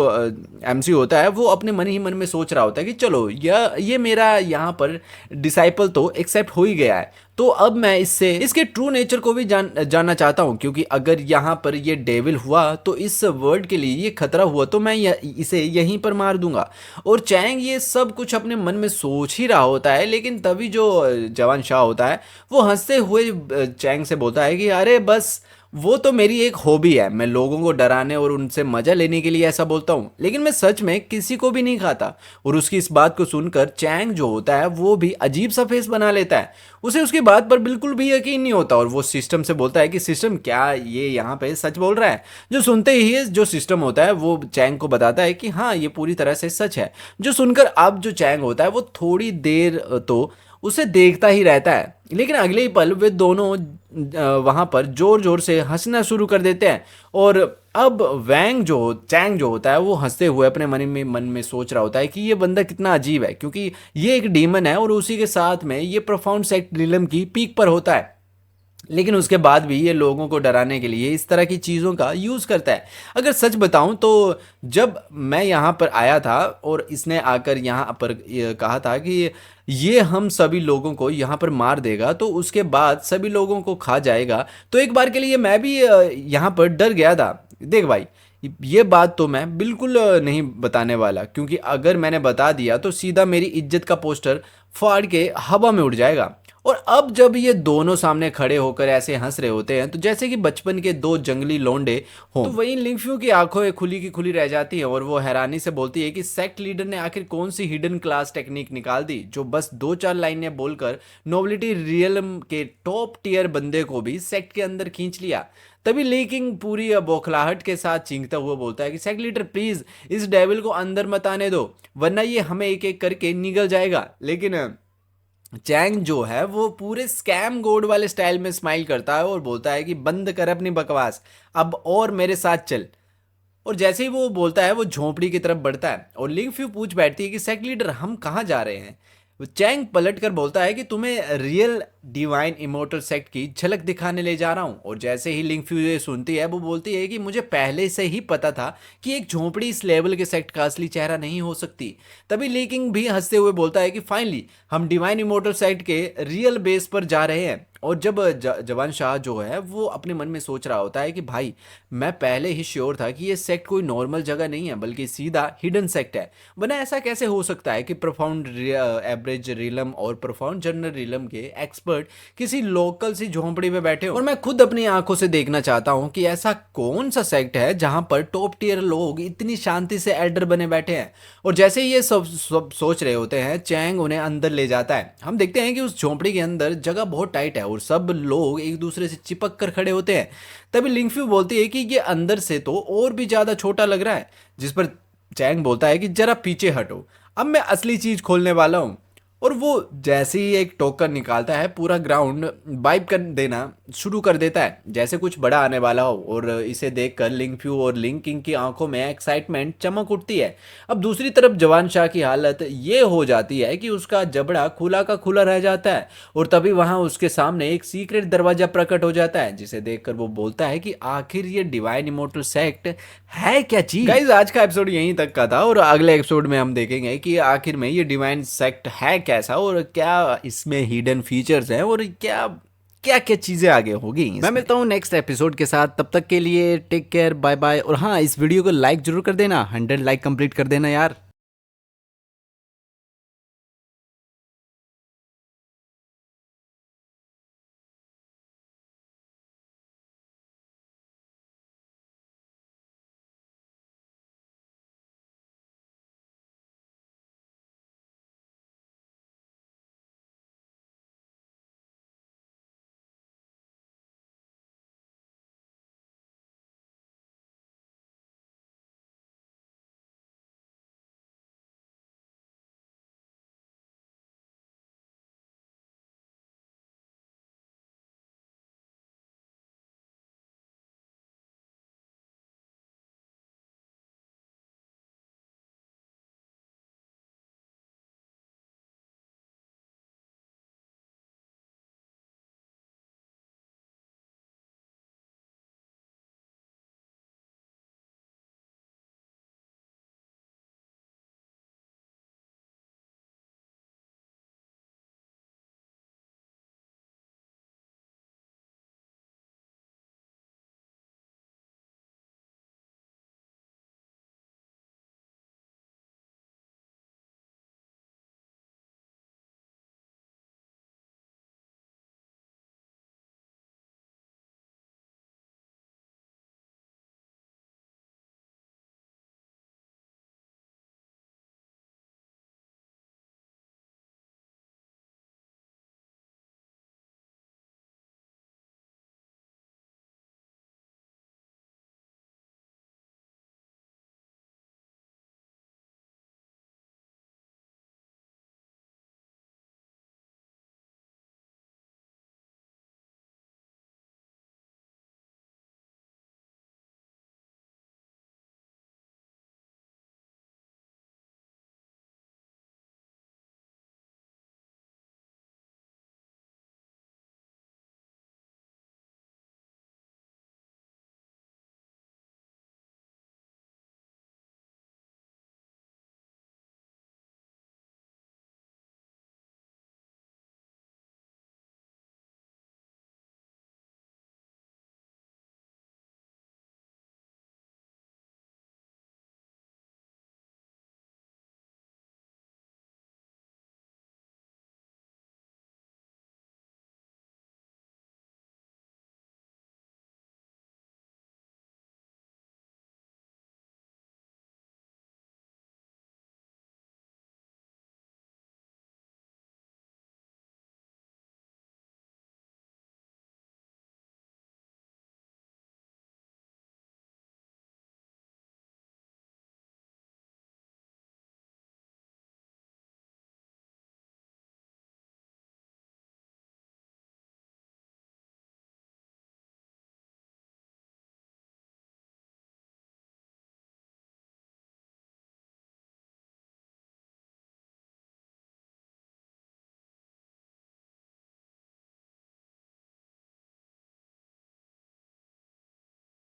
एमसी होता है वो अपने मन ही मन में सोच रहा होता है कि चलो ये मेरा यहाँ पर डिसाइपल तो एक्सेप्ट हो ही गया है, तो अब मैं इससे इसके ट्रू नेचर को भी जानना चाहता हूँ, क्योंकि अगर यहाँ पर ये डेविल हुआ तो इस वर्ल्ड के लिए ये खतरा हुआ तो मैं इसे यहीं पर मार दूंगा। और चैंग ये सब कुछ अपने मन में सोच ही रहा होता है, लेकिन तभी जो जवान शाह होता है वो हंसते हुए चैंग से बोलता है कि अरे बस वो तो मेरी एक हॉबी है, मैं लोगों को डराने और उनसे मजा लेने के लिए ऐसा बोलता हूँ, लेकिन मैं सच में किसी को भी नहीं खाता। और उसकी इस बात को सुनकर चैंग जो होता है वो भी अजीब सा फेस बना लेता है, उसे उसकी बात पर बिल्कुल भी यकीन नहीं होता और वो सिस्टम से बोलता है कि सिस्टम क्या ये यहाँ पे सच बोल रहा है। जो सुनते ही जो सिस्टम होता है वो चैंग को बताता है कि हाँ ये पूरी तरह से सच है। जो सुनकर अब जो चैंग होता है वो थोड़ी देर तो उसे देखता ही रहता है, लेकिन अगले ही पल वे दोनों वहां पर जोर जोर से हंसना शुरू कर देते हैं। और अब चैंग जो होता है वो हंसते हुए अपने मन में सोच रहा होता है कि ये बंदा कितना अजीब है, क्योंकि ये एक डीमन है और उसी के साथ में ये प्रोफाउंड सेक्ट रिलम की पीक पर होता है, लेकिन उसके बाद भी ये लोगों को डराने के लिए इस तरह की चीज़ों का यूज़ करता है। अगर सच बताऊं तो जब मैं यहाँ पर आया था और इसने आकर यहाँ पर ये कहा था कि ये हम सभी लोगों को यहाँ पर मार देगा तो उसके बाद सभी लोगों को खा जाएगा, तो एक बार के लिए मैं भी यहाँ पर डर गया था। देख भाई, ये बात तो मैं बिल्कुल नहीं बताने वाला, क्योंकि अगर मैंने बता दिया तो सीधा मेरी इज्जत का पोस्टर फाड़ के हवा में उड़ जाएगा। और अब जब ये दोनों सामने खड़े होकर ऐसे हंस रहे होते हैं तो जैसे कि बचपन के दो जंगली लोंडे हों, तो वहीं लिंगफ्यू की आंखें खुली की खुली रह जाती है और वो हैरानी से बोलती है कि सेक्ट लीडर ने आखिर कौन सी हिडन क्लास टेक्निक निकाल दी जो बस 2-4 लाइनें बोलकर नोबिलिटी रियलम के टॉप टियर बंदे को भी सेक्ट के अंदर खींच लिया। तभी लीकिंग पूरी बौखलाहट के साथ चींकता हुआ बोलता है कि सेक्ट लीडर प्लीज इस डेविल को अंदर मत आने दो, वरना ये हमें एक एक करके निगल जाएगा। लेकिन चैंग जो है वो पूरे स्कैम गोड वाले स्टाइल में स्माइल करता है और बोलता है कि बंद कर अपनी बकवास, अब और मेरे साथ चल। और जैसे ही वो बोलता है वो झोंपड़ी की तरफ बढ़ता है और लिंगफ्यू पूछ बैठती है कि सेक्ट लीडर हम कहाँ जा रहे हैं। चैंग पलट कर बोलता है कि तुम्हें रियल डिवाइन इमोर्टल सेक्ट की झलक दिखाने ले जा रहा हूं। और जैसे ही लिंगफ्यू ये सुनती है वो बोलती है कि मुझे पहले से ही पता था कि एक झोंपड़ी इस लेवल के सेक्ट का असली चेहरा नहीं हो सकती। तभी लीकिंग भी हंसते हुए बोलता है कि फाइनली हम डिवाइन इमोर्टल सेक्ट के रियल बेस पर जा रहे हैं और जब जवान शाह जो है वो अपने मन में सोच रहा होता है कि भाई मैं पहले ही श्योर था कि ये सेक्ट कोई नॉर्मल जगह नहीं है बल्कि सीधा हिडन सेक्ट है, वरना ऐसा कैसे हो सकता है कि प्रोफाउंड एवरेज रिलम और प्रोफाउंड जनरल रिलम के एक्सपर्ट किसी लोकल सी झोंपड़ी में बैठे हो। और मैं खुद अपनी आंखों से देखना चाहता हूँ कि ऐसा कौन सा सेक्ट है जहाँ पर टॉप टियर लोग इतनी शांति से एल्डर बने बैठे हैं। और जैसे ही ये सब सोच रहे होते हैं, चैंग उन्हें अंदर ले जाता है। हम देखते हैं कि उस झोंपड़ी के अंदर जगह बहुत टाइट है और सब लोग एक दूसरे से चिपक कर खड़े होते हैं। तभी लिंगफ्यू बोलती है कि ये अंदर से तो और भी ज्यादा छोटा लग रहा है, जिस पर चैंग बोलता है कि जरा पीछे हटो, अब मैं असली चीज खोलने वाला हूँ। और वो जैसे ही एक टोकन निकालता है, पूरा ग्राउंड वाइब कर देना शुरू कर देता है जैसे कुछ बड़ा आने वाला हो। और इसे देखकर लिंगफ्यू और लिंग किंग की आंखों में एक्साइटमेंट चमक उठती है। अब दूसरी तरफ जवान शाह की हालत ये हो जाती है कि उसका जबड़ा खुला का खुला रह जाता है। और तभी वहां उसके सामने एक सीक्रेट दरवाजा प्रकट हो जाता है, जिसे देखकर वो बोलता है कि आखिर ये डिवाइन इमोर्टल सेक्ट है क्या चीज। गाइस, आज का एपिसोड यहीं तक का था और अगले एपिसोड में हम देखेंगे कि आखिर में ये डिवाइन सेक्ट है कैसा और क्या इसमें हिडन फीचर्स हैं और क्या क्या क्या चीजें आगे होगी। मैं मिलता हूँ नेक्स्ट एपिसोड के साथ, तब तक के लिए टेक केयर, बाय बाय। और हाँ, इस वीडियो को लाइक जरूर कर देना, 100 लाइक कंप्लीट कर देना यार।